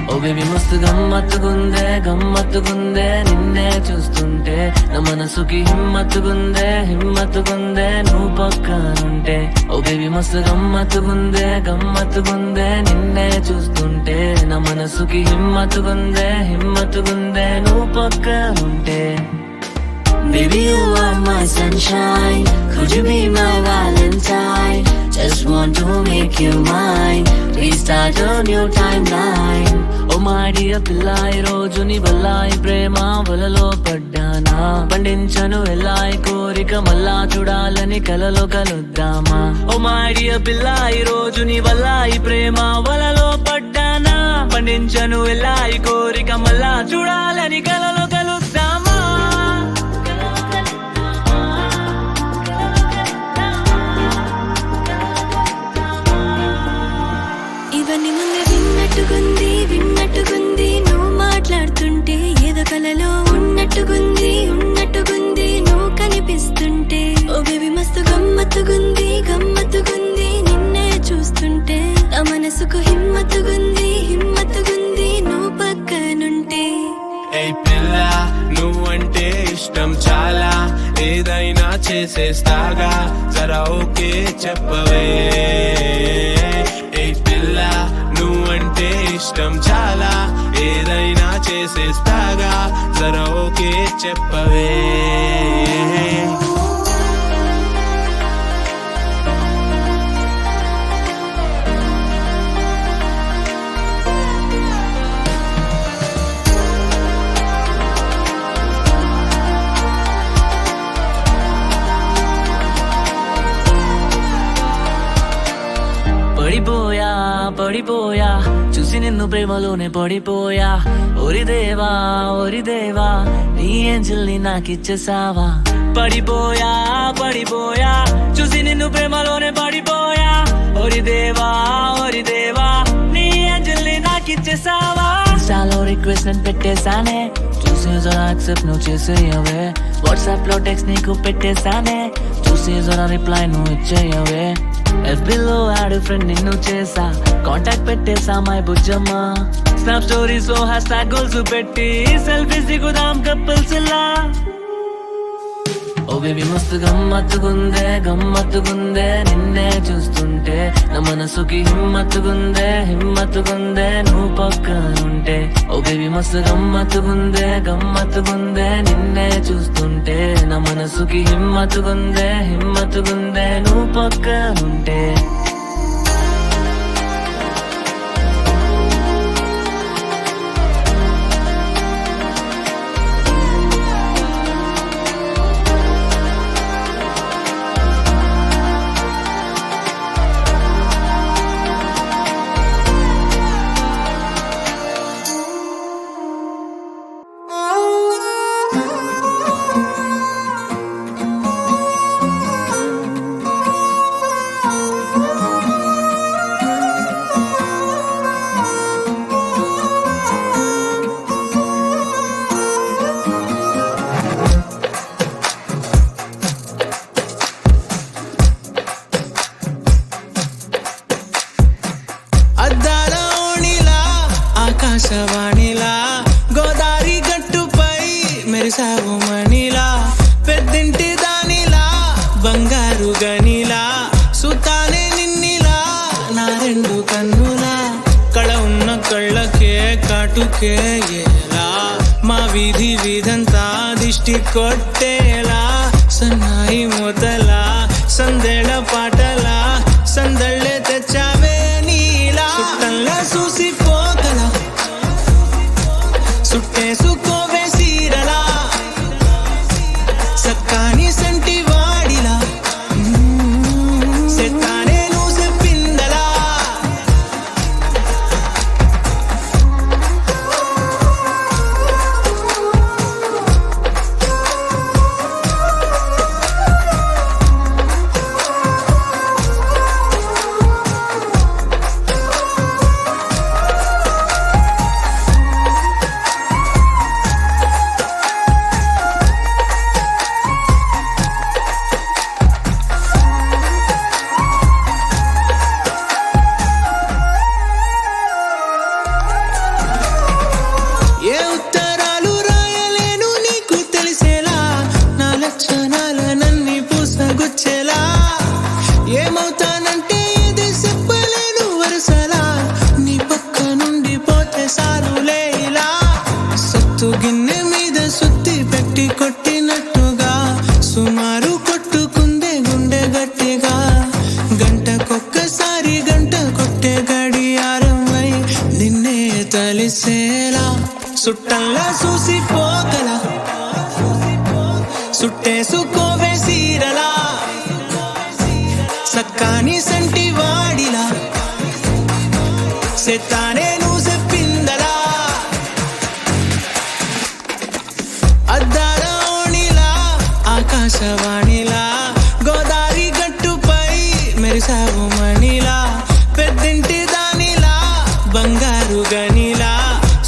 ఓ బేబీ మస్తు గమ్మత్తుగుందే నిన్నే చూస్తుంటే నా మనసుకి హిమ్మత్తుగుందే నువ్వు పక్కనుంటే ఓ బేబీ మస్తు గమ్మత్తుగుందే నిన్నే చూస్తుంటే నా మనసుకి హిమ్మత్తుగుందే నువ్వు పక్కనుంటే Baby, you are my sunshine. Could you be my Valentine? Just want to make you mine. Please start a new timeline. Oh my dear pilla, ee roju ni valla ee prema vaలలో పడ్డానా పండించను ఎలా ఈ కోరిక మళ్ళా చూడాలని కలలో కలుద్దామా Oh my dear pilla, ee roju ni valla ee prema vaలలో పడ్డానా పండించను ఎలా ఈ కోరిక మళ్ళా చూడాలని కలలో కలుద్దామా ఇవన్నీ ముందు విన్నట్టుగుంది నువ్వు మాట్లాడుతుంటే ఏదో కలలో ఉన్నట్టుగుంది నువ్వు కనిపిస్తుంటే ఓ బేబీ మస్తు గమ్మత్తుగుంది నిన్నే చూస్తుంటే నా మనసుకు హిమ్మత్తుగుంది నువ్వు పక్కనుంటే ఏయ్ పిల్ల నువ్వంటే ఇష్టం చాలా ఏదైనా చేసేస్తాగా జరా ఓకే చెప్పవే ఏయ్ పిల్ల నువ్వంటే ఇష్టం చాలా ఏదైనా చేసేస్తాగా జరా ఓకే చెప్పవే పడిపోయా చూసి నిన్ను ప్రేమలోనే పడిపోయా ఓరి దేవా నీ ఏంజల్ని నాకిచ్చేసావా పడిపోయా చూసి నిన్ను ప్రేమలోనే పడిపోయా ఓరి దేవా నీ ఏంజల్ని నాకిచ్చేసావా ఇన్స్టాలో రిక్వెస్ట్ అని పెట్టేశానే చూసి జరా యాక్సెప్ట్ నువ్వు చేసేయవే వాట్సాప్ లో టెక్స్ట్ నీకు పెట్టేశానే చూసి జరా రిప్లై నువ్వు ఇచ్చేయవే FBలో యాడ్ ఫ్రెండ్ నిన్ను చేసా కాంటాక్ట్ పెట్టేసా మై బుజ్జమ్మ స్నాప్ స్టోరీస్ లో హ్యాష్ ట్యాగ్ గోల్స్ పెట్టి సెల్ఫీస్ దిగుదాం కపుల్స్ లా ఓ బేబీ మస్తు గమ్మత్తుగుందే నిన్నే చూస్తుంటే నా మనసుకి హిమ్మత్తుగుందే నువ్వు పక్కనుంటే ఓ బేబీ మస్తు గమ్మత్తుగుందే నిన్నే చూస్తుంటే నా మనసుకి హిమ్మత్తుగుందే నువ్వు పక్కనుంటే ఆకాశవాణిలా గోదారి గట్టుపై మెరిసావు మణిలా పెద్దింటి దానిలా బంగారు గనిలా సుతానే నిన్నిలా నా రెండు కన్నులా కళ ఉన్న కళ్ళకే కాటుకే ఎలా మా వీధంతా దిష్టి కొట్టేలా సన్నాయి మొదలా సందేళ పాటలా సందళ్ళే తెచ్చావే నీలా చుట్టంలా చూసిపోగలా సుట్టేసుకోవే సీరలా సక్కాని సంటి వాడిలా సెట్టానే నువ్వు చెప్పిందలా ఏ ఉత్తరాలు రాయలేను నీకు తెలిసేలా నా లక్షణాలనన్నీ పూసగుచ్చేలా ఏమవుతానంటే ఇది చెప్పలేను వరుసలా నీ పక్క నుండి పోతే సారులే ఇలా సత్తు గిన్నె మీద సుత్తి పెట్టి కొట్టినట్టుగా సుమారు కొట్టుకుందే గుండె గట్టిగా గంటకొక్కసారి గంట కొట్టే గడియారమై నిన్నే తలిసేలా సుట్టంలా చూసిపోగలా సుట్టేసుకోవే సీరలా సక్కాని సంటి వాడిలా సెత్తానే నువ్వు చెప్పి ఆకాశవాణిలా గోదారి గట్టుపై మెరిసావు మణిలా పెద్దింటి దానిలా బంగారు గనిలా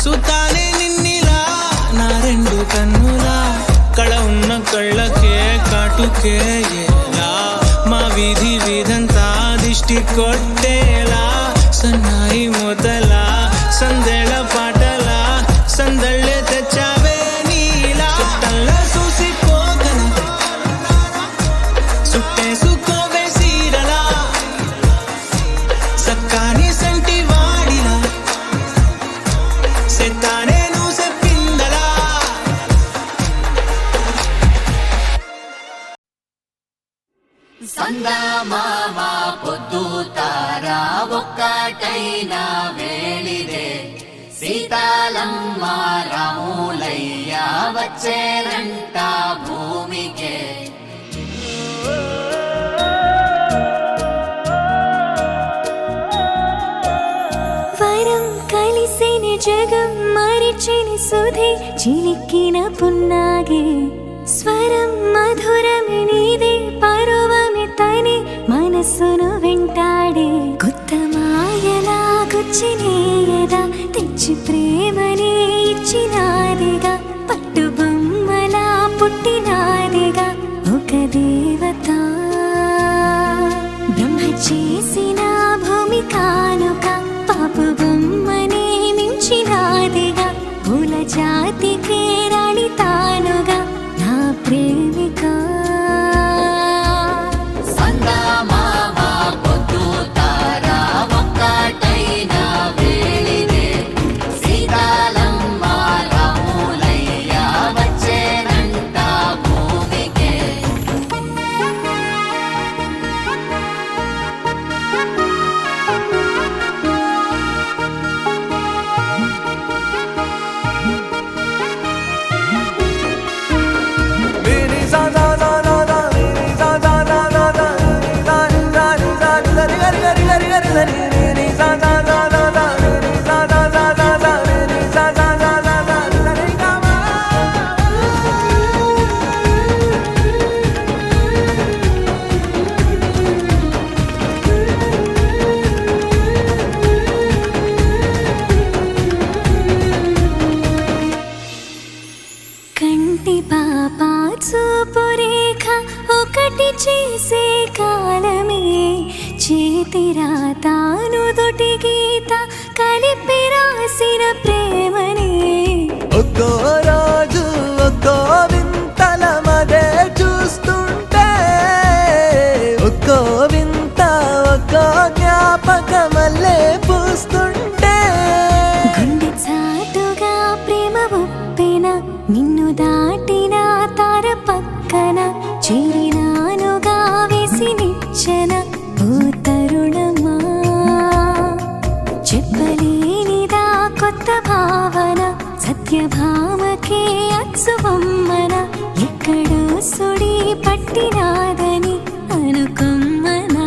సుతానే నిన్నిలా నా రెండు కన్నులా కళ ఉన్న కళ్ళకే కాటుకే ఎలా మా వీధి వీధంతా దిష్టి కొట్టేలా సన్నాయి మొదలా సందేళ పాటలా సందళ్ళే తెచ్చావే నీలా చుట్టల్లా చూసిపోగల సుట్టేసుకోవే సీరలా సక్కాని సంటి వాడిలా సెత్తానే నువ్వు చెప్పిందలా సందమామ పొద్దు తారా ఒక్కటైన వేళిదే సీతాలమ్మ రాములయ్య వచ్చేనంట భూమికే వరం కలిసిన జగం మరిచిన సుధే చిలిక్కిన పున్నాగే స్వరం మధురమి నీదే పరువమి తనే మనస్సును వెంటాడే కొత్త మాయలా గుచ్చినేయదా తెచ్చి ప్రేమనే ఇచ్చినాదిగా పట్టు బొమ్మలా పుట్టినాదిగా ఒక దేవత బ్రహ్మ చేసిన భూమి కానుక పాపు బొమ్మనే మించినాదిగా పూల జాతికే రాణి తానుగా నా ప్రేమిక సందమామ పొద్దు తారా ఒక్కటైన వేళిదే సీతాలమ్మ రాములయ్య వచ్చేనంట భూమికే కంటి పాపా చూపు రేఖ ఒకటి చేసే కాలమే చేతి రాతాను దొటి గీత కలిపి రాసిన ప్రేమనే ఒక్కో రోజు ఒక్కో వింతల మదే చూస్తుంటే ఒక్కో వింత ఒక్కో జ్ఞాపకమల్లే పూస్తుంటే గుండె చాటుగా ప్రేమ ఒప్పెన నిన్ను దాటిన తార పక్కన చేరినానుగా వేసి నిచ్చెన ఓ తరుణమా చెప్పలేనిదా కొత్త భావన సత్యభామకే అచ్చు బొమ్మన ఎక్కడో సుడి పట్టినాదని అనుకొమ్మనా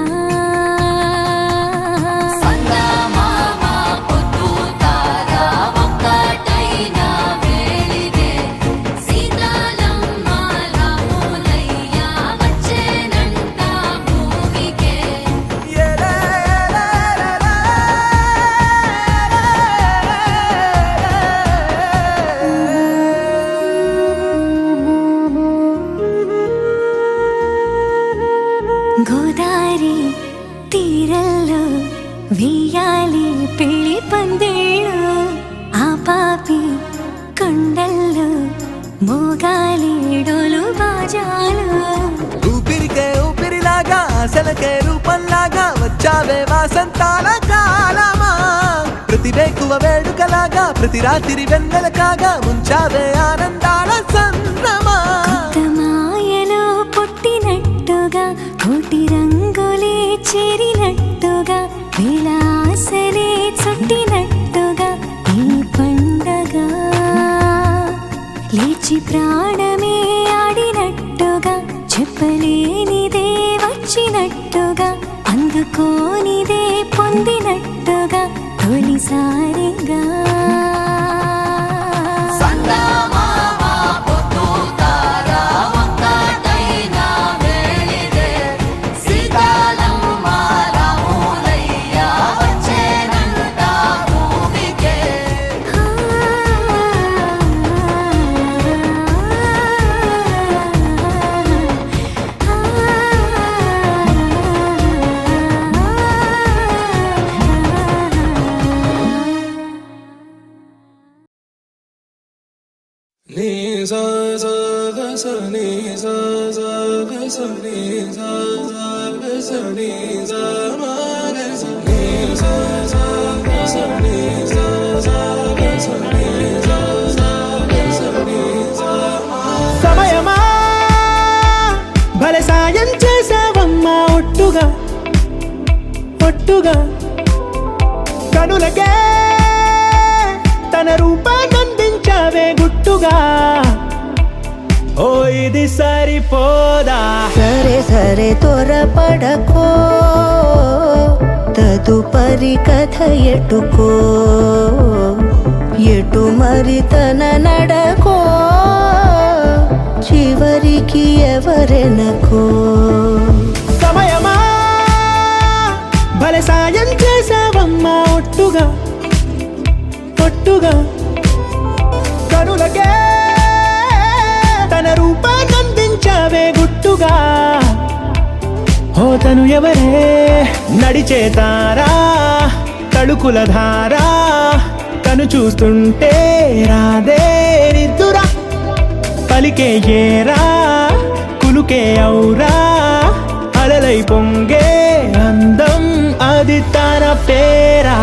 సందమామ పొద్దు తారా ఒక్కటైన వేళిదే సీతాలమ్మ రాములయ్య వచ్చేనంట భూమికే గోదారి తీరల్లో వెయ్యాలి పెళ్లి పందిళ్ళు ఆ పాపి కొండల్లో మోగాలి డోలు బాజాలు ఊపిరికే ఊపిరిలాగా అసలకే రూపంలాగా వచ్చావే వాసంతాల కాలమా ప్రతి వేకువ వేడుకలాగా ప్రతి రాత్రి వెన్నెల కాగా ముంచావే ఆనందాల సంద్రమా కొత్త మాయలో పుట్టినట్టుగా కోటి రంగులే చేరినట్టుగా విలాసలే చుట్టినట్టుగా ఈ పండగ లేచి ప్రాణమే ఆడినట్టుగా చెప్పలేనిదే వచ్చినట్టుగా అందుకోనిదే పొందినట్టుగా తొలిసారిగా సందమామ పొద్దు తారా ఒక్కటైన సమయమా భలే సాయం చేసావమ్మా ఒట్టుగా ఒట్టుగా కనులకే తన రూపాన్నందించావే గుట్టుగా ఓ ఇది సరిపోదా సరే సరే త్వరపడకో తదుపరి కథ ఎటుకో ఎటు మరి తన నడకో చివరికి ఎవరెనకో సమయమా భలే సాయం చేసావమ్మా ఒట్టుగా ఒట్టుగా కనులకే తన రూపాన్నందించావే గుట్టుగా ఓ తను ఎవరే నడిచే తారా తళుకుల ధారా తను చూస్తుంటే రాదే నిద్దురా పలికే ఏరా కులుకే ఔరా అలలై పొంగే అందం అది తన పేరా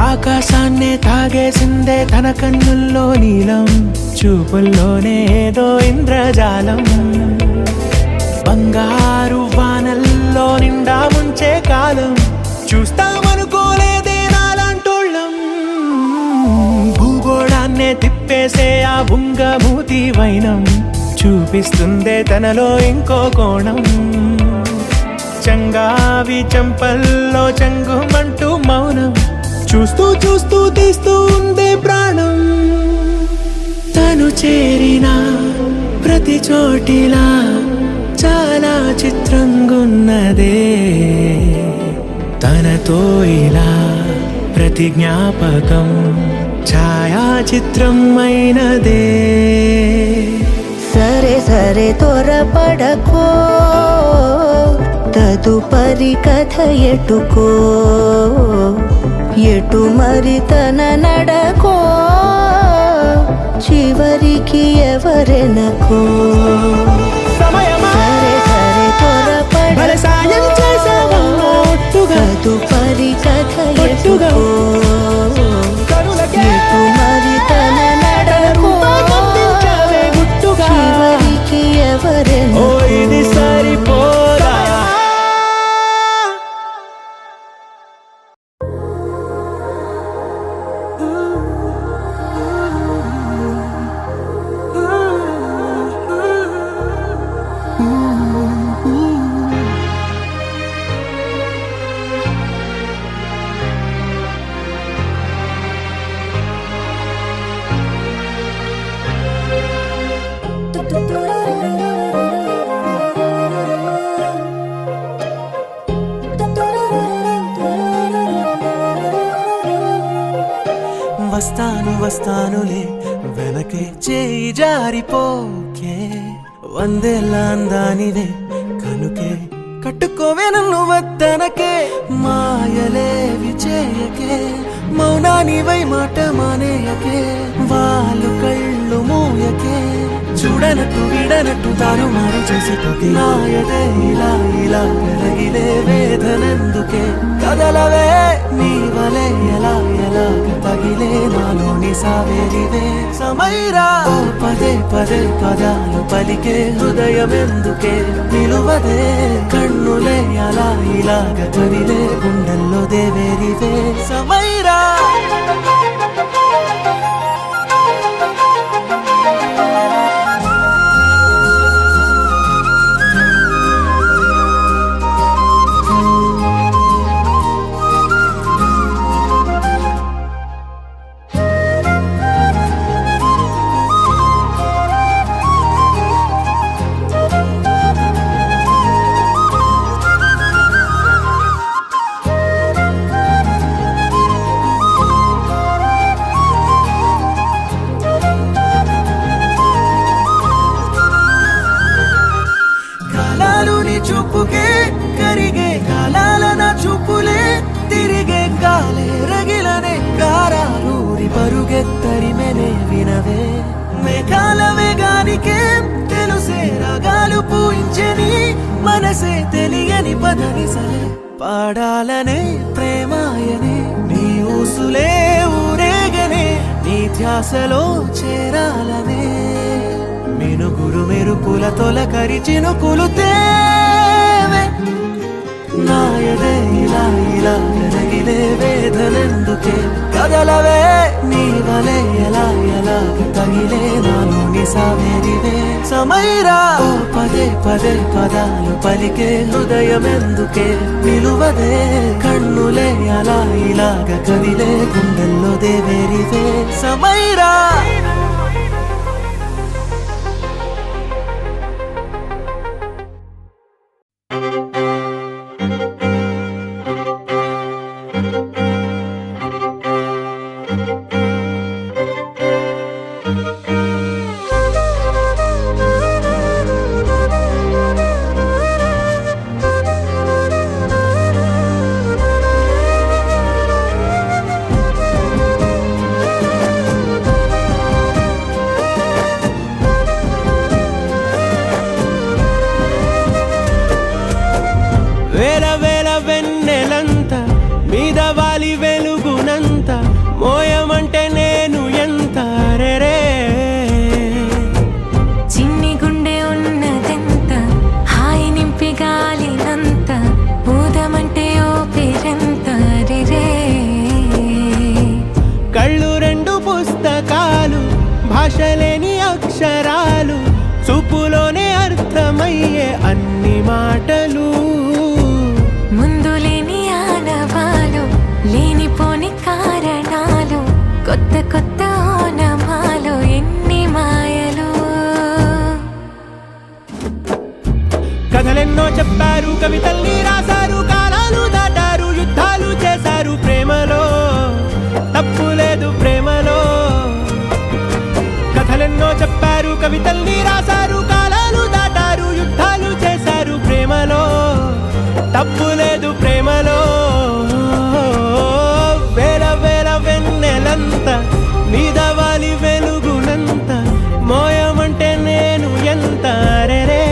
ఆకాశాన్నే తాగేసిందే తన కన్నుల్లో నీలం చూపుల్లోనే ఏదో ఇంద్రజాలం బంగారు వానల్లో నిండా ముంచే కాలం చూస్తామనుకోలేదే నాలాంటోళ్ళం భూగోళాన్నే తిప్పేసే ఆ బుంగమూతి వైనం చూపిస్తుందే తనలో ఇంకో కోణం చంగావి చంపల్లో చంగుమంటూ మౌనం చూస్తూ చూస్తూ తీస్తూ ఉందే ప్రాణం తను చేరిన ప్రతి చోటిలా చాలా చిత్రంగున్నదే తనతో ఇలా ప్రతి జ్ఞాపకం ఛాయాచిత్రం అయినదే సరే సరే త్వరపడకో తదుపరి కథ ఎటుకో ఎటు మరి తన నడకో చివరికి ఎవరెనకో సరే సరే త్వరపడకో సాయం చేసావమ్మా ఒట్టుగా తదుపరి కథ ఎటుకో కనులకే ఎటు మరి తన నడకో రూపాన్నందించావే గుట్టుగా చివరికి ఓ ఎవరెనకో ఇది సరిపోదా వస్తాను వస్తానులే వెనకే చేయి జారిపోకే వందేళ్ళ అందానిదే కనుకే కట్టుకోవే నన్ను వద్దనకే మాయలేవి చేయకే మౌనానివై మాట మానేయకే వాళ్ళు కళ్ళు మూయకే చూడనట్టు విడనట్టు తాను మారు చేసిపోతే నాయదే ఇలా ఇలా పెరగిలే వేదనందుకే కదలవే నీ వలే ఎలా ఎలాగ తగిలే నాలోని సావేరివే సమైరా ఓ పదే పదే పదాలు పలికే హృదయం ఎందుకే నిలువదే కన్నులే అలా ఇలాగ కదిలే గుండెల్లో దేవేరివే సమైరా చూపుకే కరిగే కాలాల నా చూపులే తిరిగే కాలే రగిలనే కారాలూరి పరుగెత్తరిమెనే వినవే మేఘాల వేగానికే తెలుసే రాగాలు పూయించని మనసే తెలియని పదని సలే పాడాలనే ప్రేమాయనే నీ ఊసులే ఊరేగనే నీ ధ్యాసలో చేరాలనే మినుగురు మెరుపుల తొలకరి చినుకులు తేవే నాయదే ఇలా ఇలా కరగిలే వేదనెందుకే కదలవే నీ వలే ఎలా ఎలా తగిలే నాలోని సావేరివే సమైరా ఓ పదే పదే పదాలు పలికే హృదయమెందుకే నిలువదే కన్నులే అలా ఇలాగ కదిలే గుండెల్లో దేవేరివే సమైరా వేల వేల వెన్నెలంత మీద వాలి వెలుగునంత మోయమంటే నేను ఎంత రే చిన్ని గుండె ఉన్నదెంత హాయి నింపి గాలినంత ఊదమంటే ఓ పేరెంత రే కళ్ళు రెండు పుస్తకాలు భాషలేని అక్షరాలు చూపులోనే అర్థమయ్యే అన్ని మాటలు ముందు లేని ఆనవాలు లేనిపోని కారణాలు కొత్త కొత్త ఓనమాలు ఎన్ని మాయలు కథలెన్నో చెప్పారు కవితల్ని రాశారు కాలాలు దాటారు యుద్ధాలు చేశారు ప్రేమలో తప్పు లేదు ప్రేమలో కథలెన్నో చెప్పారు కవితల్ని రాశారు కాలాలు దాటారు యుద్ధాలు చేశారు ప్రేమలో తప్పు లేదు ప్రేమలో వేల వేల వెన్నెలంత మీద వాలి వెలుగునంత మోయమంటే నేను ఎంత రే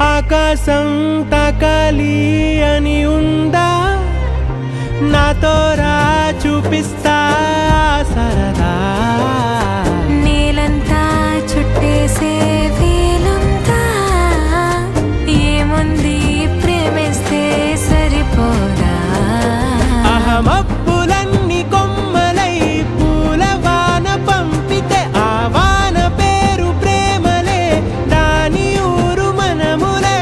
ఆకాశం తాకాలి అని ఉందా నాతో రా చూపిస్తా సరదా నేలంతా చుట్టేసే వీలుందా ఏముంది ప్రేమిస్తే సరిపోదా అహమప్పులన్నీ కొమ్మలై పూల వాన పంపితే ఆ వాన పేరు ప్రేమలే దాని ఊరు మనములే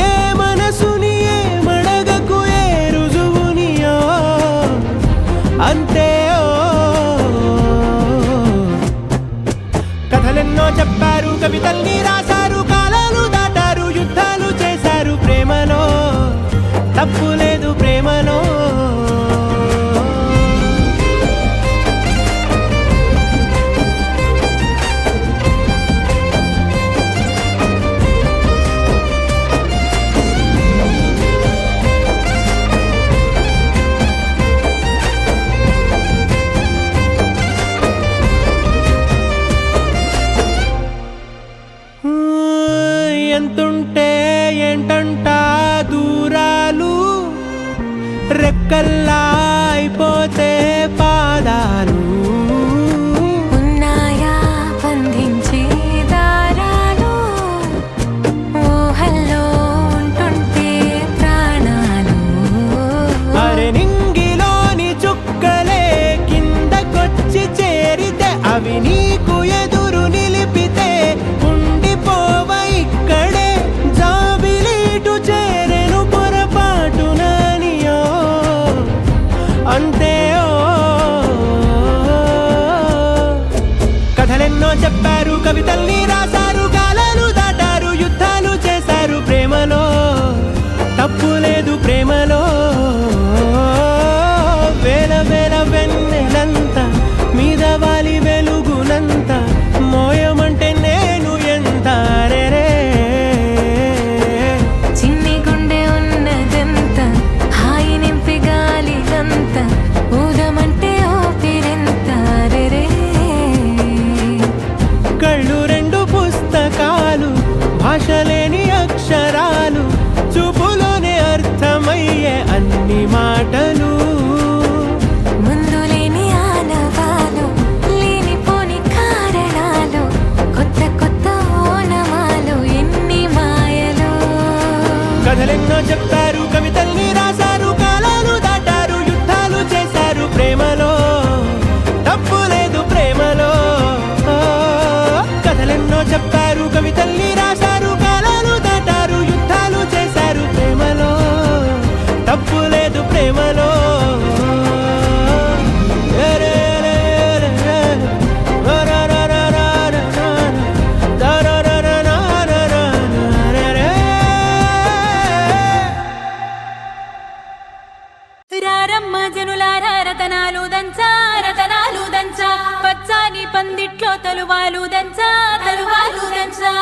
ఏ మనసుని ఏ మడగకు ఏ రుజువునియో అంతే కథలెన్నో చెప్పారు కవితల్ని రాశారు కాలాలు దాటారు యుద్ధాలు చేశారు ప్రేమలో తప్పు లేదు ప్రేమలో ఎంతుంటే ఏంటంట దూరాలు రెక్కల్లా అయిపోతే పాదాలు ఉన్నాయా బంధించే దారాలు ఊహల్లో ఉంటుంటే ప్రాణాలు అరే నింగిలోని చుక్కలే కిందకొచ్చి చేరితే అవి నీకు ఎదురు నిలిపితే ఉండిపోవ ఇక్కడే జాబిలీటు చేరెను పొరపాటుననియో అంతే కథలెన్నో చెప్పారు, కవితల్ని రాశారు, కాలాలు దాటారు, యుద్ధాలు చేశారు ప్రేమలో, తప్పు లేదు ప్రేమలో. వేల వేల వెన్నెలంత మీద వాలి వెలుగునంత మోయమంటే నేను ఎంత రే. చిన్ని గుండె ఉన్నదంత హాయి నింపి గాలినంత ఊదమంటే ఓపిరెంత రే. కళ్ళు రెండు పుస్తకాలు, భాష లేని అక్షరాలు, చూపులోనే అర్థమయ్యే అన్ని మాటలు. ముందు లేని ఆనవాలు, లేనిపోని కారణాలు, కొత్త కొత్త ఓనమాలు, ఎన్ని మాయలు. కథలెన్నో చెప్పారు, కవితల్ని రాశారు, కాలాలు దాటారు, యుద్ధాలు చేశారు ప్రేమలో, తప్పు లేదు ప్రేమలో. కథలెన్నో చెప్పారు, కవితల్ని రాశారు, కాలాలు దాటారు, యుద్ధాలు చేశారు ప్రేమలో, తప్పు లేదు ప్రేమలో. రారమ్మ జనులారా రతనాలు దంచా, రతనాలు దంచా, పచ్చాని పందిట్లో తలువాలు దంచా, తలువాలు దంచా.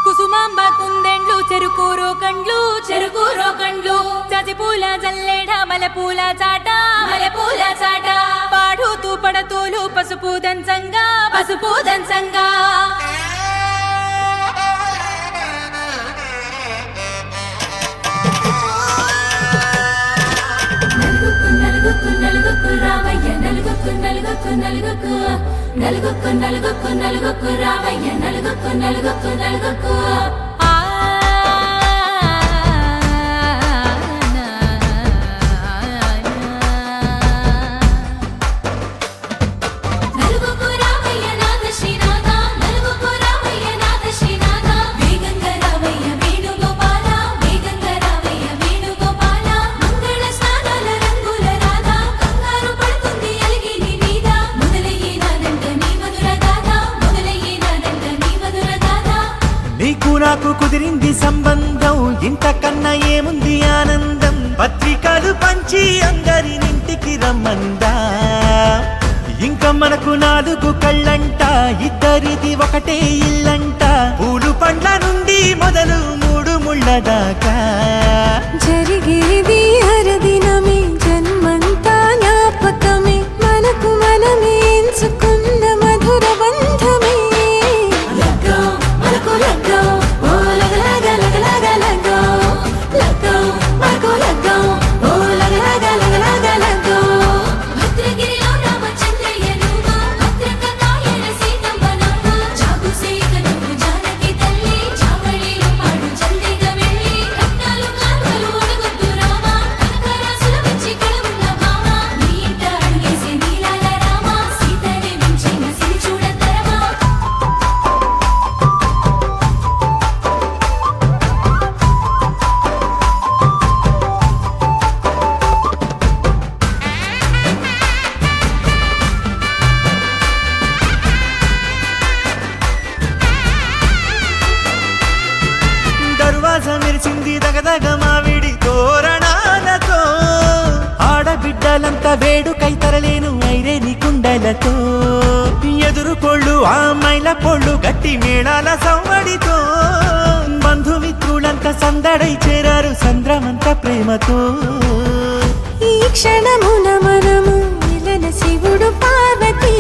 కుసుమాంబ కుందెండ్లు, చెరుకూరో కండ్లు, చెరుకూరో కండ్లు, చజిపూల జల్లేడ మలపూల చాట, మలపూల చాట, పాడుతూ పడతూలు పసుపు దంచంగా, పసుపు దంచంగా. నలుగుకు నలుగుకు రావయ్య, నలుగుకు నలుగుకు నలుగుకు, నలుగుకు నలుగుకు నలుగుకు రావయ్య, నలుగుకు నలుగుకు నలుగుకు. నలుగుకు రావయ్య నాథ శ్రీనాథ, నలుగుకు రావయ్య నాథ శ్రీనాథ, వేగంగా రావయ్య వేణుగోపాల, వేగంగా రావయ్య వేణుగోపాల. మంగళ స్నానాల రంగుల రాధ, కంగారు పడుతుంది అలిగి నీ మీద, మొదలయ్యేనాదంట నీ మధుర గాథ, మొదలయ్యేనాదంట నీ మధుర గాథ. నీకు నాకు కుదిరింది సంబంధం, ఇంతకన్నా ఏముంది ఆనందం, పత్రికలు పంచి అందరినింటికి రమ్మందా. ఇంకా మనకు 4 కళ్ళంట, ఇద్దరిది ఒకటే ఇల్లంట, పూలు పండ్ల నుండి మొదలు 3 ముళ్ళ దాకా. జరిగేది హరదినమే, జన్మంతా జ్ఞాపకమే, మనకు మనమే ఎంచుకున్న మధుర బంధమే. లగ్గో మనకు లగ్గో, ఓ లగలగ లగలగ లగ్గో, లగ్గో మనకు లగ్గో, ఓ లగలగ లగలగ లగ్గో. భద్రగిరిలో రామచంద్రయ్య నువ్వు, భద్రంగా కాయల సీతమ్మ నువ్వు, జాగు సేక నువ్వు జానకి తల్లి, జావళిలో పాడు జల్దిగా వెళ్ళి, రత్నాలు కానుకలు అడగొద్దు రామ, కనకరాసుల వచ్చి కళవున్న భామ, నీ ఇంట అడుగేసే నీలాల రామ, సీతనే మించిన సిరి చూడతరమా. దర్వాజా మెరిసింది దగదగ మావిడి తోరణాలతో, ఆడబిడ్డలంతా వేడుకై తరలేను ఐరేని కుండలతో, ఎదురుకోళ్ళు ఆ మైల పోళ్ళు గట్టి మేళాల సవ్వడితో, బంధుమిత్రులంతా సందడై చేరారు సంద్రమంత ప్రేమతో. ఈ క్షణమున మనము మిలన శివుడు పార్వతి,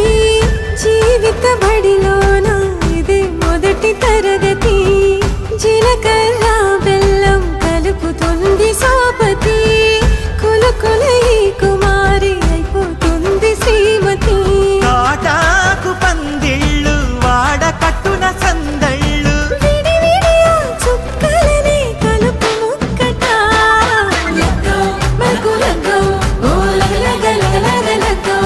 జీవిత బడిలోన ఇదే మొదటి తరగతి, జీలకర్ర బెల్లం కలుపుతుంది సోపతి, కులకుల ఈ కుమారి అయిపోతుంది శ్రీమతి. కాటాకు పందిళ్ళు వాడ కట్టున సందళ్ళు, విడివిడియా చుక్కలనే కలుపు ముక్కట. లగ్గో మనకు లగ్గో, ఓ లగలగ లగలగ లగ్గో,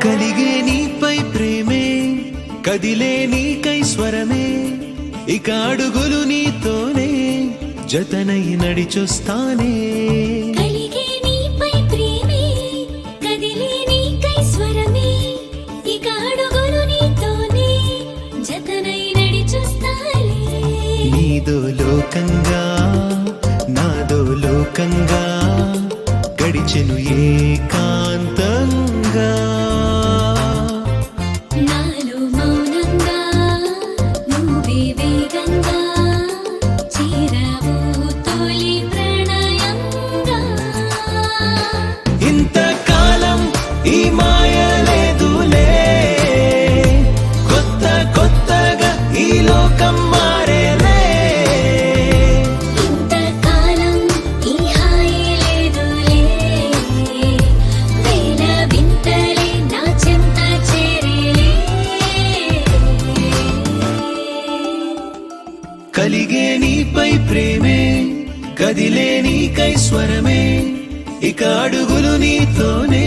కలిగే నీపై ప్రేమే కదిలే నీకై స్వరమే ఇక అడుగులు నీతోనే జతనై నడిచొస్తానే కలిగే నీపై ప్రేమే కదిలే నీకై స్వరమే ఇక అడుగులు నీతోనే జతనై నడిచొస్తాలే నీదో లోకంగా నాదో లోకంగా గడిచెను ఏకాంతంగా నాలో మౌనంగా నువ్వే వేగంగా చేరావు తొలి ప్రణయంగా ఇంతకాలం ఈ మాయ లేదులే కొత్త కొత్తగా ఈ లోకం మారేలే ఇంతకాలం ఈ హాయి లేదులే వేల వింతలే నా చెంత చేరేలే కలిగే నీపై ప్రేమే కదిలే నీకై స్వరమే ఇక అడుగులు నీతోనే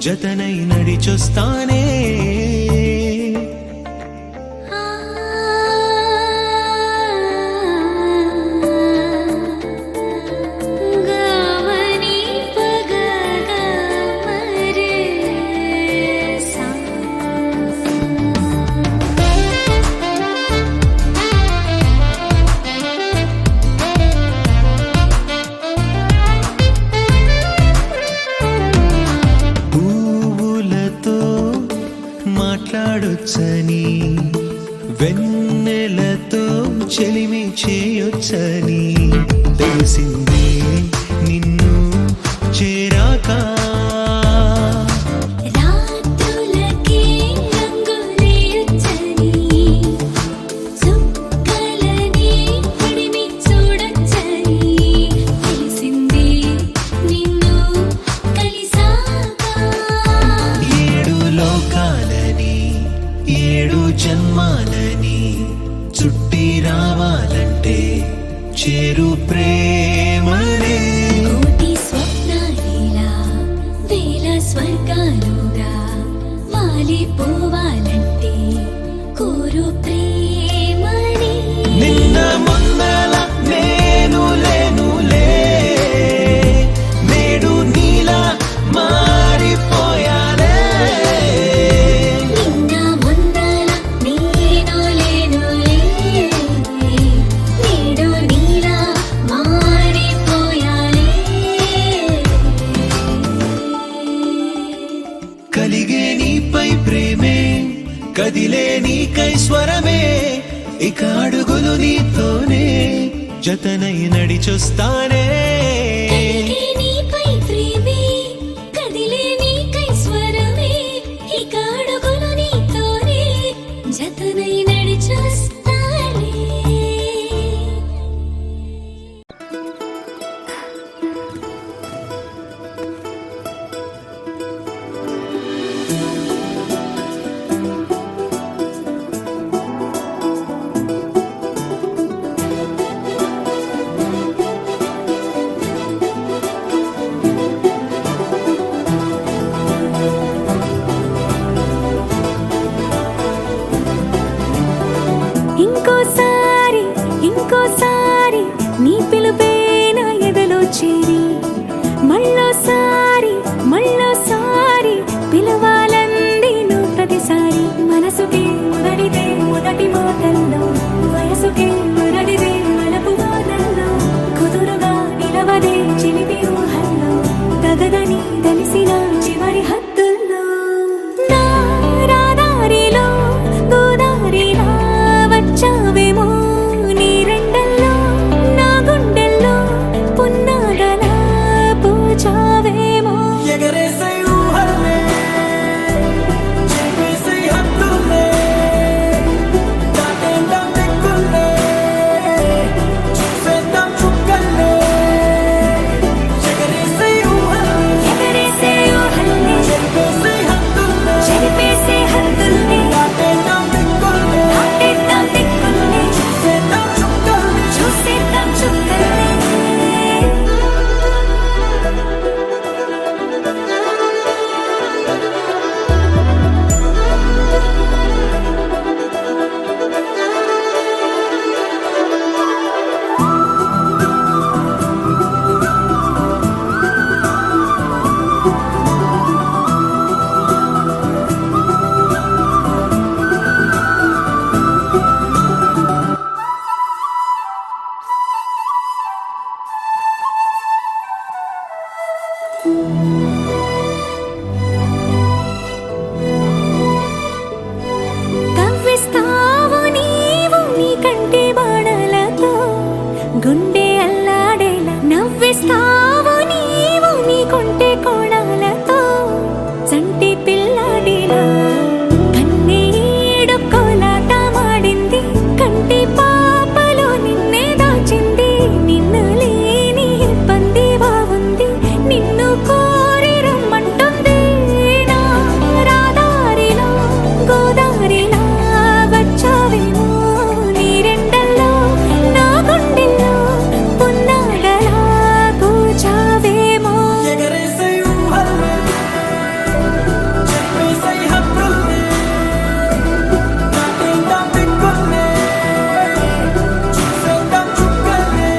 జతనై నడిచొస్తానే గమని పగగ మరే సా పువ్వులతో మాట్లాడొచ్చని వెన్నెలతో చెలిమి చేయొచ్చని తెలిసిందే నిన్ను చేరాక రాత్రులకే రంగులేయొచ్చని చుక్కలని పొడిమి చూడొచ్చని తెలిసింది నిన్ను కలిసాక ఏడు లోకాలని ఏడు జన్మాలని చుట్టి రావాలంటే చేరు ప్రేమనే కోటి స్వప్నాలిలా వేల స్వర్గాలుగా వాలిపోవాలంటే కోరు ప్రేమని నిన్న మొన్నల నేను లేనులే నేడు నీలా మారిపోయాలే నిన్న మొన్నల నేను లేనులే నేడు నీలా మారిపోయాలే కలిగే నీపై ప్రేమే కదిలే నీకై స్వరమే ఇక అడుగులు నీతోనే జతనై నడిచొస్తానే కలిగే నీపై ప్రేమే కదిలే నీకై స్వరమే ఇక అడుగులు నీతోనే జతనై నడిచొస్తాలే ఇంకోసారి ఇంకోసారి నీ పిలుపే నా ఎదలో చేరి మళ్ళోసారి మళ్ళోసారి పిలవాలంది నువ్వు ప్రతిసారి మనసుకి మొదటిదే మొదటి మాటల్లో వయసుకి మొదటిదే మలపు వాదల్లో కుదురుగా నిలవదే చిలిపి ఊహల్లో తగదని తెలిసిన చివరి హద్దుల్లో నా రాదారిలో గోదారిలా వచ్చావేమో నీ రెండల్లో నా గుండెల్లో పున్నాగలా పూచావేమో ఎగరేసే ఊహల్లే చెప్పేసే హద్దుల్లే దాటేద్దాం దిక్కుల్లే చూసేద్దాం చుక్కల్లే ఎగరేసే ఊహల్లే కవ్విస్తావు నీవు నీ కంటి బాణలతో గుండె అల్లాడేలా నవ్విస్తావు నీవు నీ కొంటె కోణాలతో చంటి పిల్లాడిలా కన్నీడు కోలాట మాడింది కంటి పాపలో నిన్నే దాచింది నిన్ను లేని ఇబ్బంది బాగుంది నిన్ను కోరి రమ్మంటుంది నా రాదారిలో గోదారిలా వచ్చావేమో నీరెండల్లో నా గుండెల్లో పున్నాడలా కూర్చావేమో ఎగరేసే ఊహల్ని, చెప్పేసే హద్దుల్ని, దాటేద్దాం దిక్కుల్ని, చూసేద్దాం చుక్కల్ని.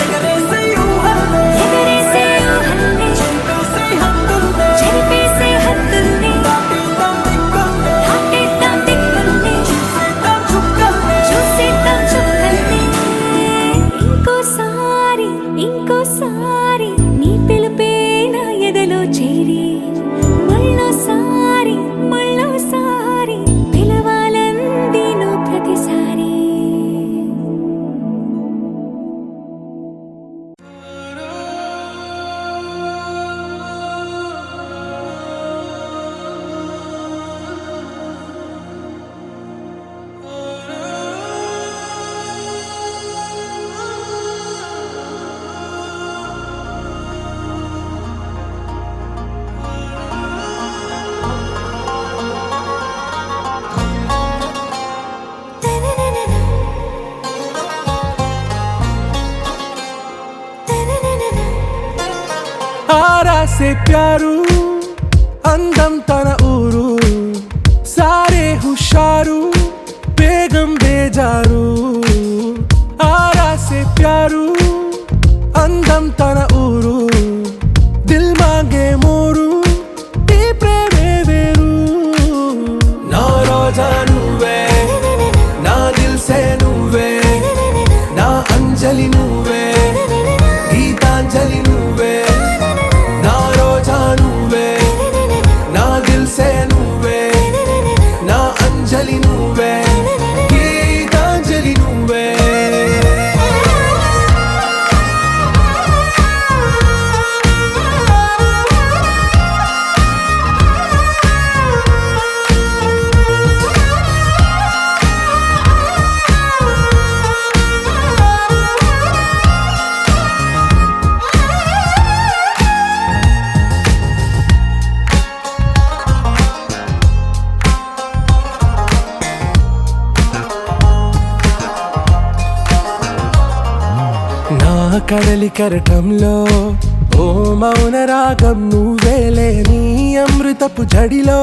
ఎగరేసే ఊహల్ని, ఎగరేసే ఊహల్ని, చెప్పేసే హద్దుల్ని, చెరిపేసే హద్దుల్ని, దాటేద్దాం దిక్కుల్ని, దాటేద్దాం దిక్కుల్ని, చూసేద్దాం చుక్కల్ని. చూసేద్దాం చుక్కల్ని. ఇంకోసారి ఇంకోసారి నీ పిలుపే నా ఎదలో చేరి మళ్ళోసారి మళ్ళోసారి పిలవాలంది నువ్వు ప్రతిసారి आरा से प्यारू అందం తన ఊరు సారే హుషారు బేగం బేజారు ఆరా సే ప్యారు అందం తన ఊరు దిల్ మాంగే మోరు ఈ ప్రేమే వేరు నా రోజా నువ్వే నా దిల్ సే నువ్వే నా అంజలి నువ్వే గీతాంజలి నువ్వే నా రోజా నువ్వే నా దిల్ సే నువ్వే నా అంజలి నువ్వే గీతాంజలి నువ్వే నా కడలి కరటంలో ఓ మౌన రాగం నువ్వేలే నీ అమృతపు జడిలో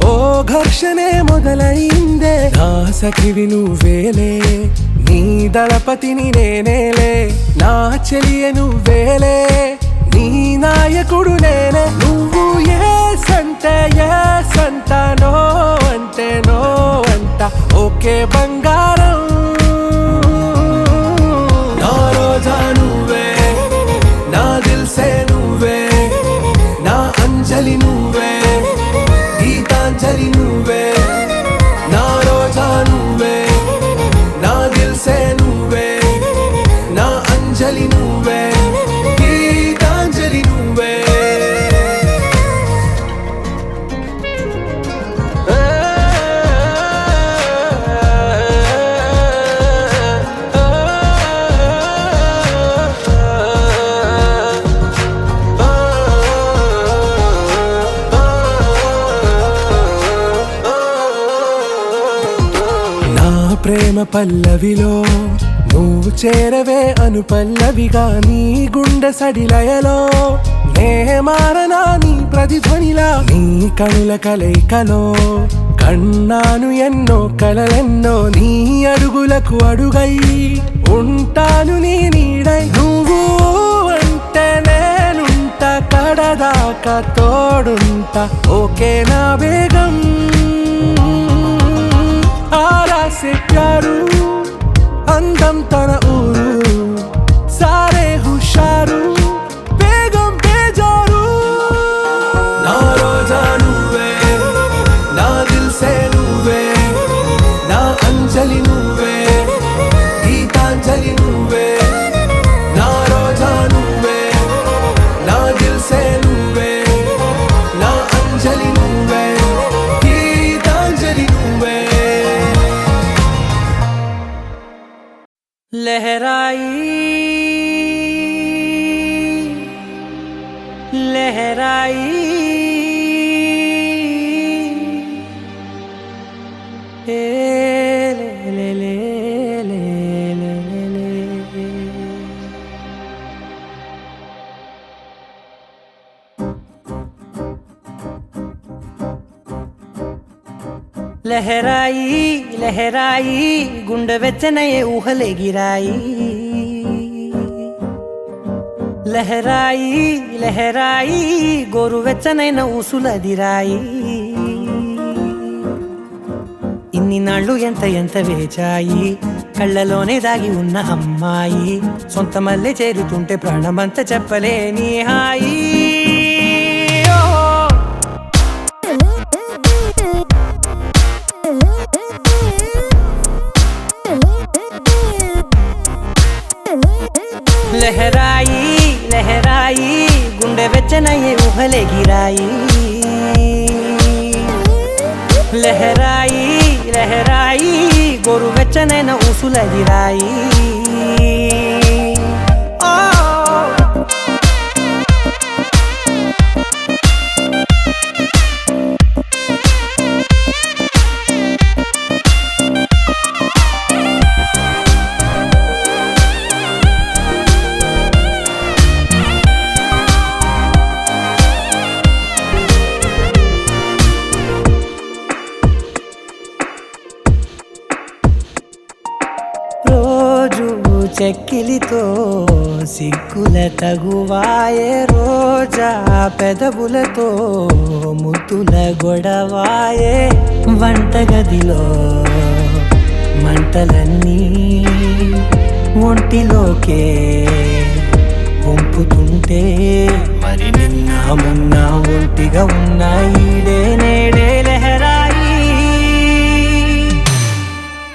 ఓ ఘర్షణే మొదలైందే నా సఖివి నువ్వేలే నీ దళపతిని నేనేలే నా చెలియ నువ్వేలే నీ నాయకుడు నేనే నువ్వు ఏ సంట నో అంటే నో అంట ఓకే బంగారం నా రోజా నువ్వే నా దిల్ సే నువ్వే నా అంజలి నువ్వే గీతాంజలి నువ్వే నా రోజా నువ్వే నా దిల్ సే నువ్వే నా అంజలి నువ్వే గీతాంజలి నువ్వే నా ప్రేమ పల్లవిలో నువ్వు చేరవే అను పల్లవిగా నీ గుండె సడిలయలో నే మారనా నీ ప్రతిధ్వనిలా నీ కనుల కలయికలో కన్నాను ఎన్నో కలలెన్నో నీ అడుగులకు అడుగై ఉంటాను నీ నీడై నువ్వు అంటే నేనుంట కడదాకా తోడుంట ఓకే నా బేగం ఆరా సే ప్యారు అందం తన ఊరు సారే హుషారు బేగం లహరాయి ఏ లే లే లే లే లే లే. లహరాయి లహరాయి గుండె వెచ్చనయే ఊహలే గిరాయి లహరాయి లహరాయి గోరు వెచ్చనైన ఊసులదిరాయి ఇన్ని నాళ్ళు ఎంత ఎంత వేచాయి కళ్ళలోనే దాగి ఉన్న అమ్మాయి సొంత మల్లె చేరుతుంటే ప్రాణమంత చెప్పలేని హాయి లహరాయి లహరాయి గుండె వెచ్చనయ్యే ఊహలే గిరాయి లహరాయి లహరాయి గోరు వెచ్చనైన ఊసులదిరాయి చెక్కిలితో సిగ్గుల తగువాయే రోజా పెదవులతో ముద్దుల గొడవాయే వంటగదిలో మంటలన్నీ ఒంటిలోకే వంపుతుంటే మరి నిన్న మొన్న ఒంటిగా ఉన్న ఈడే నేడే లహరాయి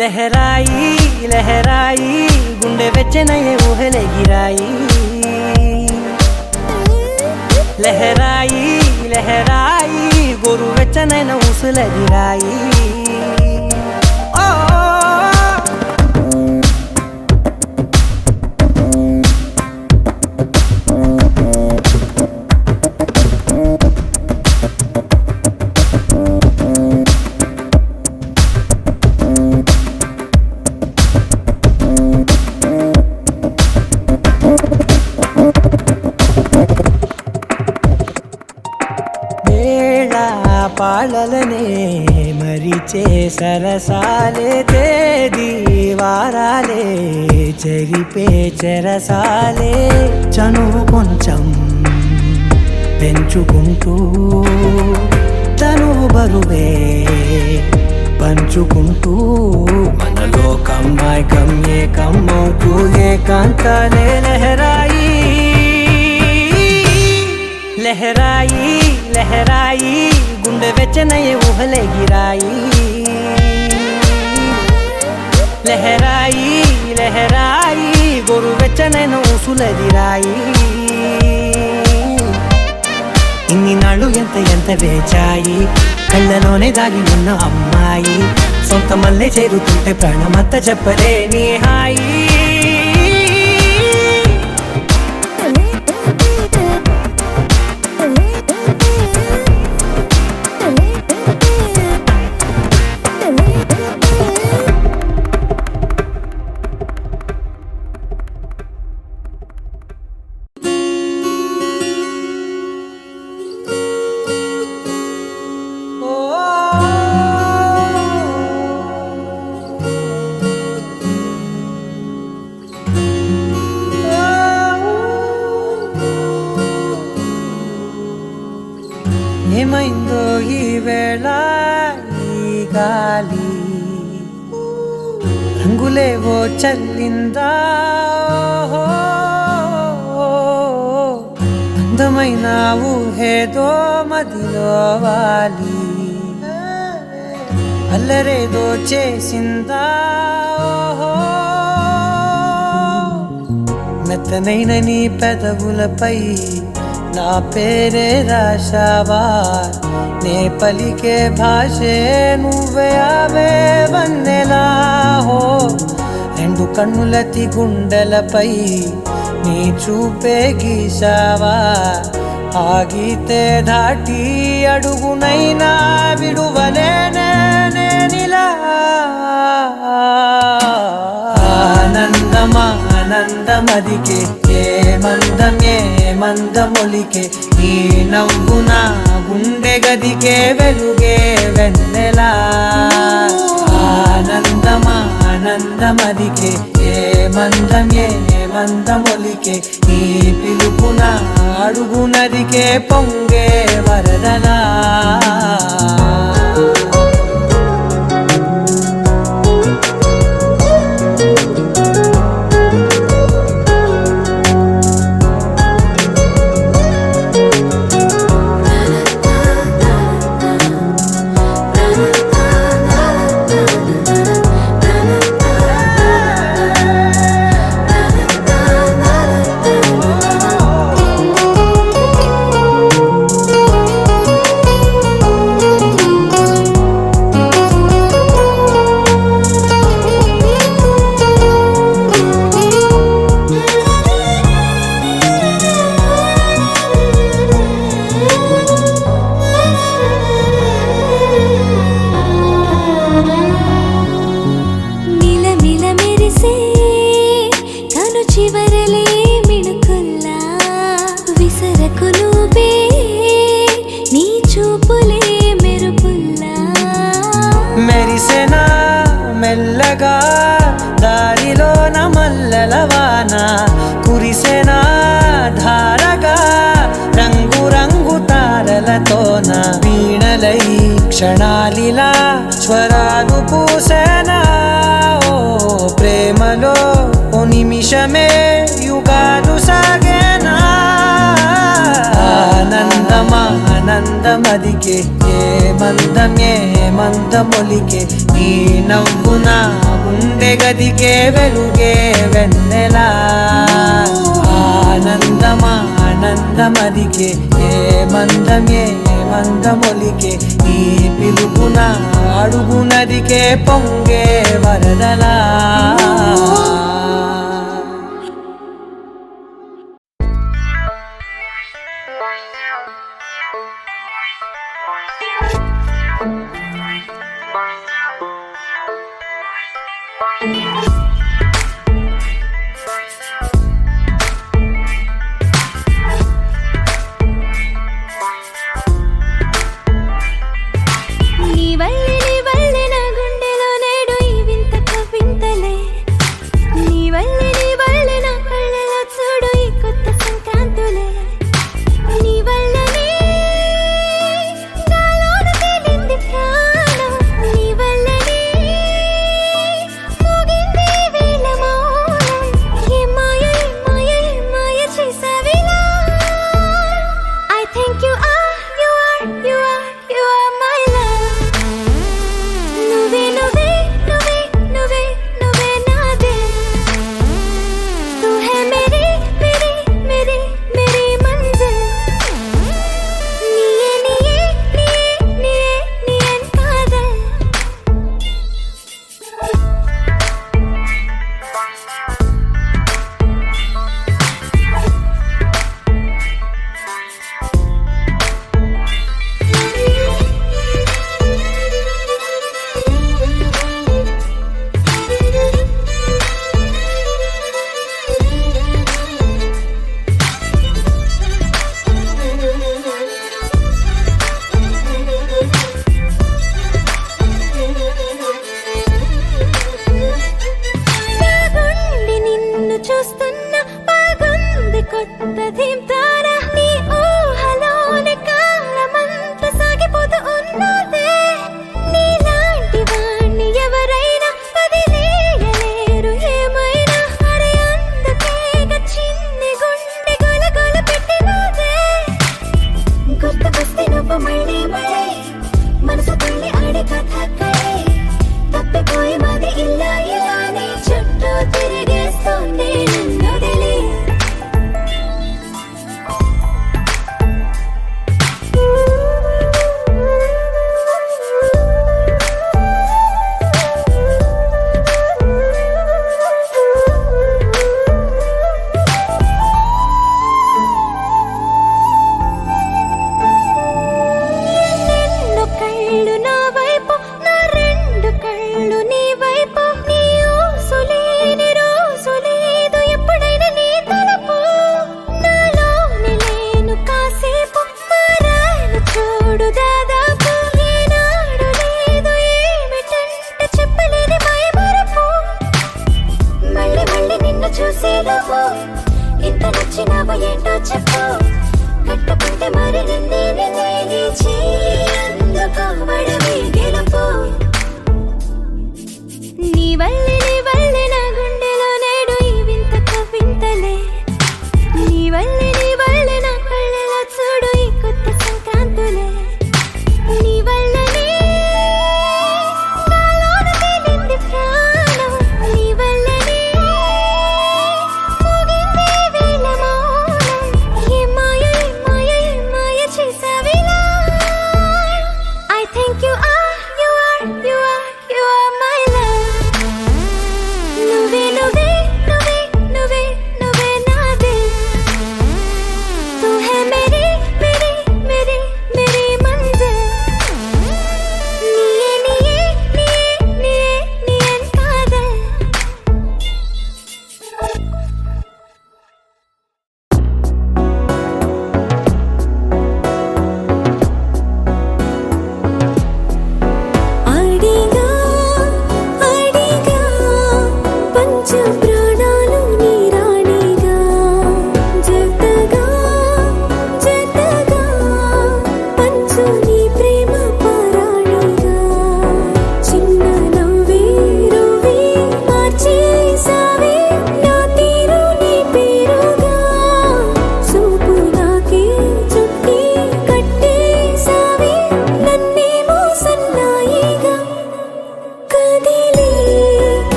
లహరాయి లహరాయి గుండె వెచ్చనయ్యే ఊహలే గిరాయి లహరాయి లహరాయి గోరు వెచ్చనైన ఊసులదిరాయి పాళలనే మరిచే సరసాలే తేదీ వారాలే చెరిపే చెరసాలే చనువు కొంచెం పెంచుకుంటూ తనువు బరువే పంచుకుంటూ మనలో కమ్మాయి కమ్మే కమ్మవుతూ ఏకాంతాలే లహరాయి లహరాయి లహరాయి గుండె వెచ్చనయ్యే ఊహలే గిరాయి లహరాయి లహరాయి గోరు వెచ్చనైన ఊసులదిరాయి ఇన్ని నాళ్ళు ఎంత ఎంత వేచాయి కళ్ళలోనే దాగి ఉన్న అమ్మాయి సొంత మల్లె చేరుతుంటే ప్రాణమంత చెప్పలేని హాయి ఏమైందో ఈ వేళ ఈ గాలి రంగులేవో చల్లిందా అందమైన ఊహేదో మదిలో వాలి అల్లరేదో చేసిందా మెత్తనైన నీ పెదవులపై నా పేరే రాశావా నే పలికే భాషే నువ్వే ఆవే వన్నెలా హో రెండు కన్నులతి గుండెలపై నీ చూపే గీశావా ఆగితే దాటి అడుగునైనా విడువలేనే నేనిలా ఆనందమదికే ఏ మందమొలికే ఈ నవ్వు నా గుండె గదికే వెలుగే వెన్నెలా ఆనందమదికే ఏ మందమొలికే ఈ పిలుపున అడుగునదికే పొంగే వరదలా మెరిసెనా మెల్లగా దారిలోన మల్లెలవాన కురిసెనా ధారగా రంగు తారలతోన వీణలై క్షణాలిలా స్వరాలు పూసేనా ఓ ప్రేమలో ఓ నిమిషమే యుగాలు సాగేనా ఆనందమదికే ఏ మందమొలికే ఈ నవ్వు నా గుండె గదికే వెలుగే వెన్నెలా ఆనందమదికే ఏ మందమొలికే ఈ పిలుపున అడుగునదికే పొంగే వరదలా నీ వల్లనే మోగింది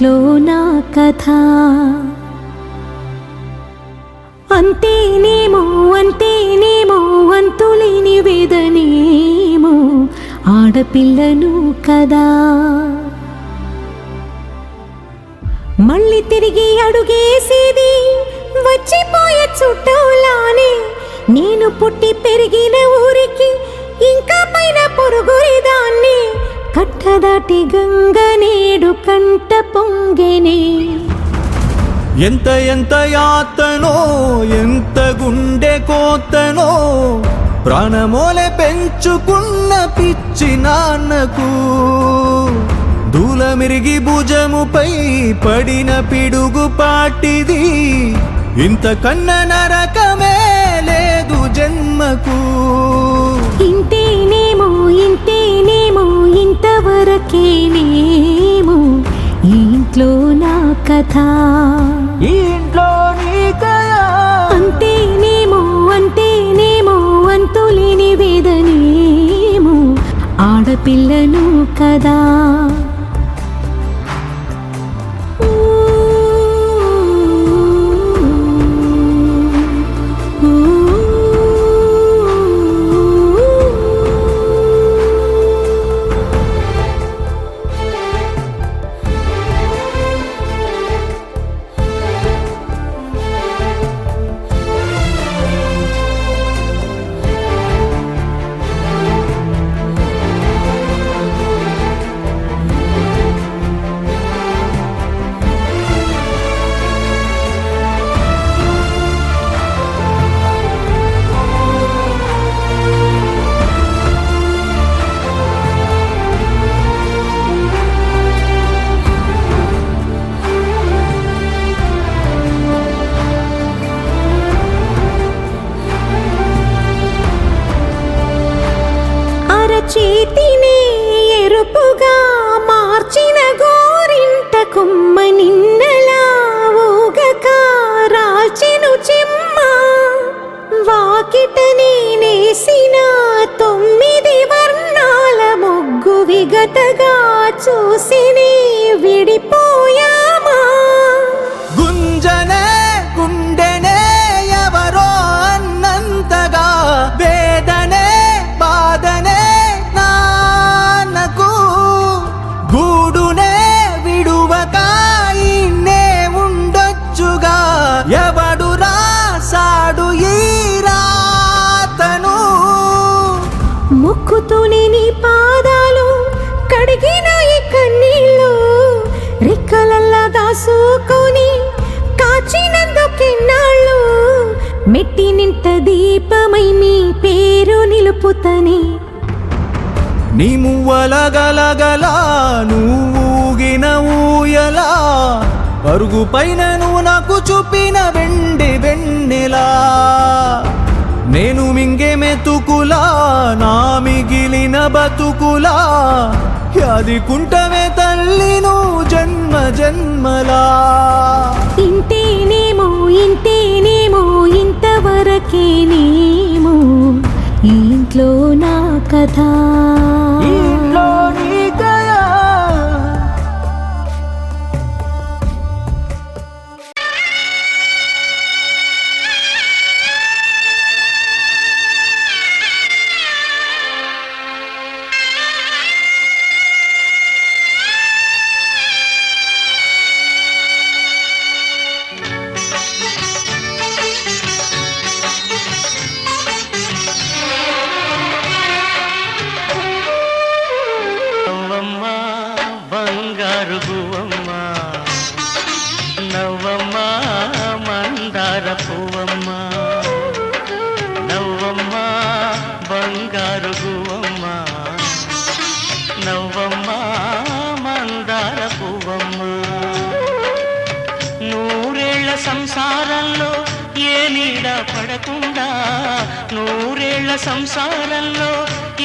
ఇంట్లో నా కథ అంతేనేమో అంతేనేమో అంతులేని వేదనేమో ఆడపిల్లను కదా మళ్ళీ తిరిగి అడుగేసేది వచ్చిపోయే చుట్టూలానే నేను పుట్టి పెరిగిన ఊరికి ఇంకా పైన పొరుగురిదాన్ని కట్టదాటి గంగ నేడు కంట పొంగెనే ఎంత ఎంత యాతనో ఎంత గుండె కోతనో ప్రాణమోలే పెంచుకున్న పిచ్చి నాన్నకు దూలమిరిగి భుజముపై పడిన పిడుగు పాటిది ఇంతకన్నా నరకమే లేదు జన్మకు ఇంతేనేమో ఇంతేనేమో ఇంతవరకేనేమో ఈ ఇంట్లో నా కథ ఈ ఇంట్లో నీ కథ అంతేనేమో అంతేనేమో అంతులేని వేదనేమో ఆడపిల్లను కదా చేతిని ఎరుపుగా మార్చిన గోరింట కొమ్మ నిన్నలా ఊగక రాల్చెను చెమ్మ వాకిట నేనేసిన 9 వర్ణాల ముగ్గు విగతగా చూసిని విడిపోయామా గుంజనే గుండెనే ఎవరో అన్నంతగా వేదనే బాధనే నాన్నకు గూడునే విడువక ఇన్నే ఉండొచ్చుగా ఎవడు రాసాడు ఈ రాతను ముక్కుతూనే నీ పాదాలు కడిగిన ఈ కన్నీళ్ళు రెక్కలల్లా దాసుకొని కాచినందుకెన్నాళ్ళు మెట్టి నింట దీపమై నీ పేరు నిలుపుతని నీ మువ్వల గలగల నువ్వుగిన ఊయలా అరుగు పైన నువ్వు నాకు చూపిన వెండి వెన్నెలా నేను మింగే మెతుకులా నా మిగిలిన బతుకులా యాది కుంటవే తల్లి నువ్వు జన్మ జన్మలా ఇంతేనేమో ఇంతేనేమో ఇంతవరకేనేమో ఈ ఇంట్లో నా కథ ఇంట్లో నీ కథ బంగారు గువ్వమ్మ నవ్వమ్మ మందార పువ్వమ్మ నవ్వమ్మ బంగారు గువ్వమ్మ నవ్వమ్మ మందార పువ్వమ్మ నూరేళ్ల సంసారంలో ఏ నీడ పడకుండా నూరేళ్ల సంసారంలో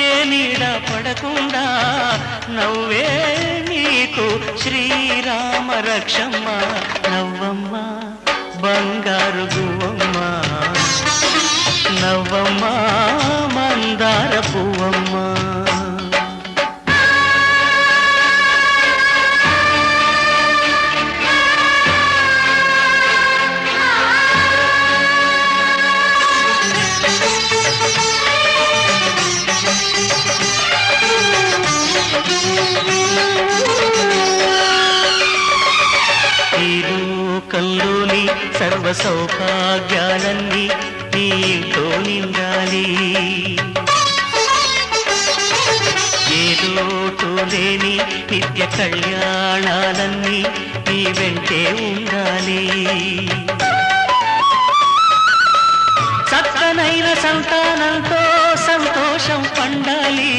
ఏ నీడ పడకుండా నవ్వే నీకు శ్రీరామ రక్షమ్మ నవ్వమ్మ బంగారు గువ్వమ్మ నవ్వమ్మ మందార పువ్వమ్మ ఈ లోకంలోని సర్వ సౌభాగ్యాలన్నీ నీ ఇంట్లో నిండాలి. ఏ లోటు లేని నిత్య కళ్యాణాలన్నీ నీ వెంటే ఉండాలి. చక్కనైన సంతానంతో సంతోషం పండాలి.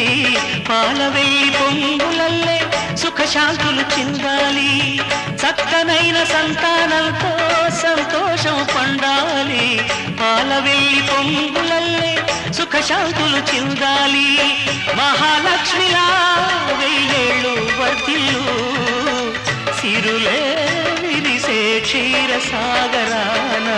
పాలవెల్లి పొంగులల్లే సుఖశాంతులు చిందాలి. చక్కనైన సంతానంతో సంతోషం పండాలి. పాలవెల్లి పొంగులల్లే సుఖశాంతులు చిందాలి. మహాలక్ష్మిలా వెయ్యేళ్ళు వర్ధిల్లు సిరులే విరిసే క్షీరసాగరాన.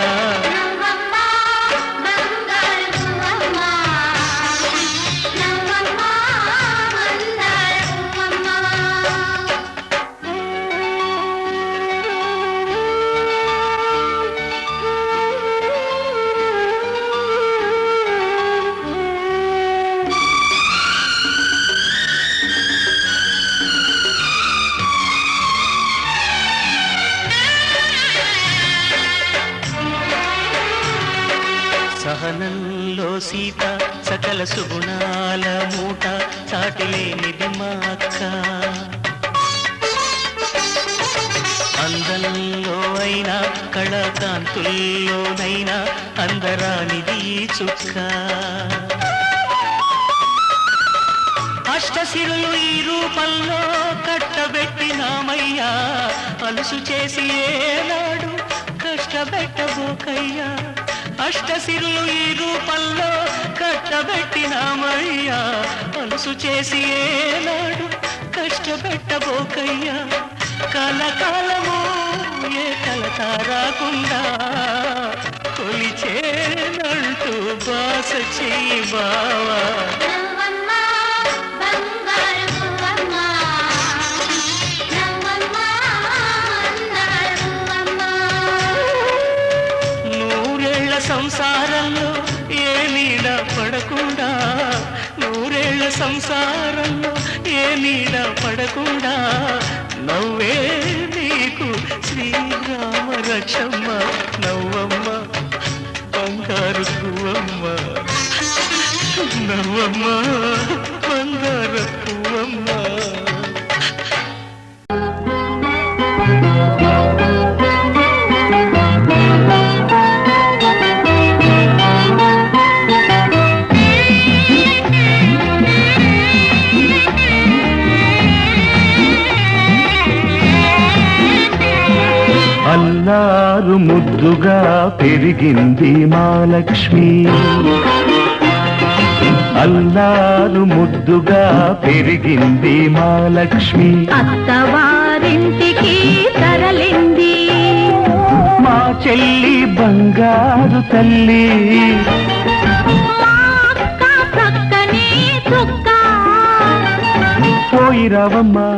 సహనంలో సీత సకల సుగుణాల మూట చాటిలేనిది మా అక్క. అందంలో అయినా కళాకాంతుల్లోనైనా అందరానిది ఈ చుక్క. అష్టసిరులు ఈ రూపంలో కట్టబెట్టినామయ్యా. అలుసు చేసి ఏనాడు కష్టపెట్టబోకయ్యా. అష్టసిరులు ఈ రూపంలో కట్టబెట్టినామయ్యా. అలుసు చేసి ఏనాడు కష్టపెట్టబోకయ్యా. కలకాలము ఏ కలత రాకుండా కొలిచేనంటూ బాస చెయ్యి బావా. సంసారంలో ఏ నీడ పడకుండా, నూరేళ్ల సంసారంలో ఏ నీడ పడకుండా నవ్వే నీకు శ్రీరామ రక్షమ్మ. నవ్వమ్మ బంగారు పువ్వమ్మ, నవ్వమ్మ బంగారు పువ్వమ్మ. అల్లారు ముద్దుగా పెరిగింది మా లక్ష్మి. అల్లారు ముద్దుగా పెరిగింది మా లక్ష్మి. అత్తవారింటికి తరలింది మా చెల్లి బంగారు తల్లి. మా అక్క చక్కని చుక్క. పోయి రావమ్మా.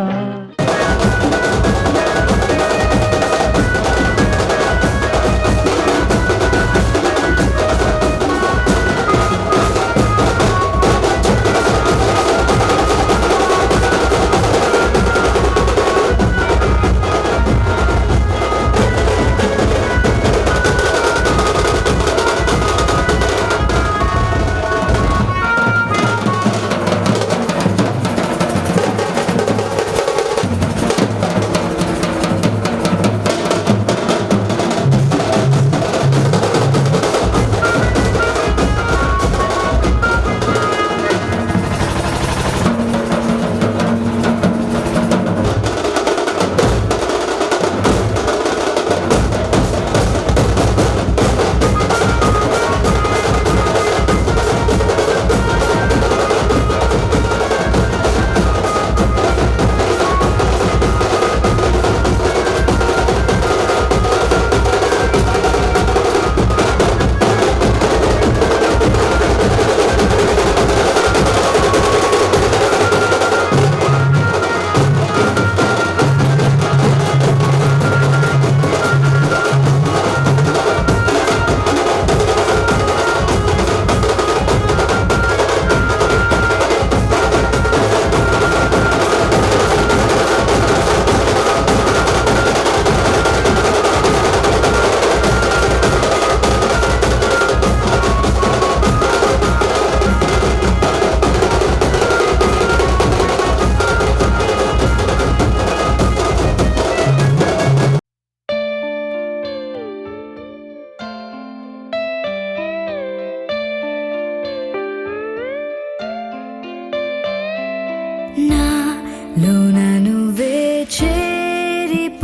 నాలోన నువ్వే చేరిపోయావా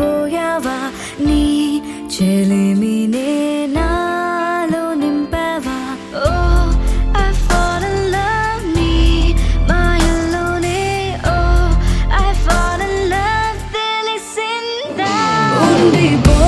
నీ చెలిమినే నాలో నింపావా ఓ I fall in love నీ మాయల్లోనే ఓ I fall in love తెలిసిందా ఉండిపో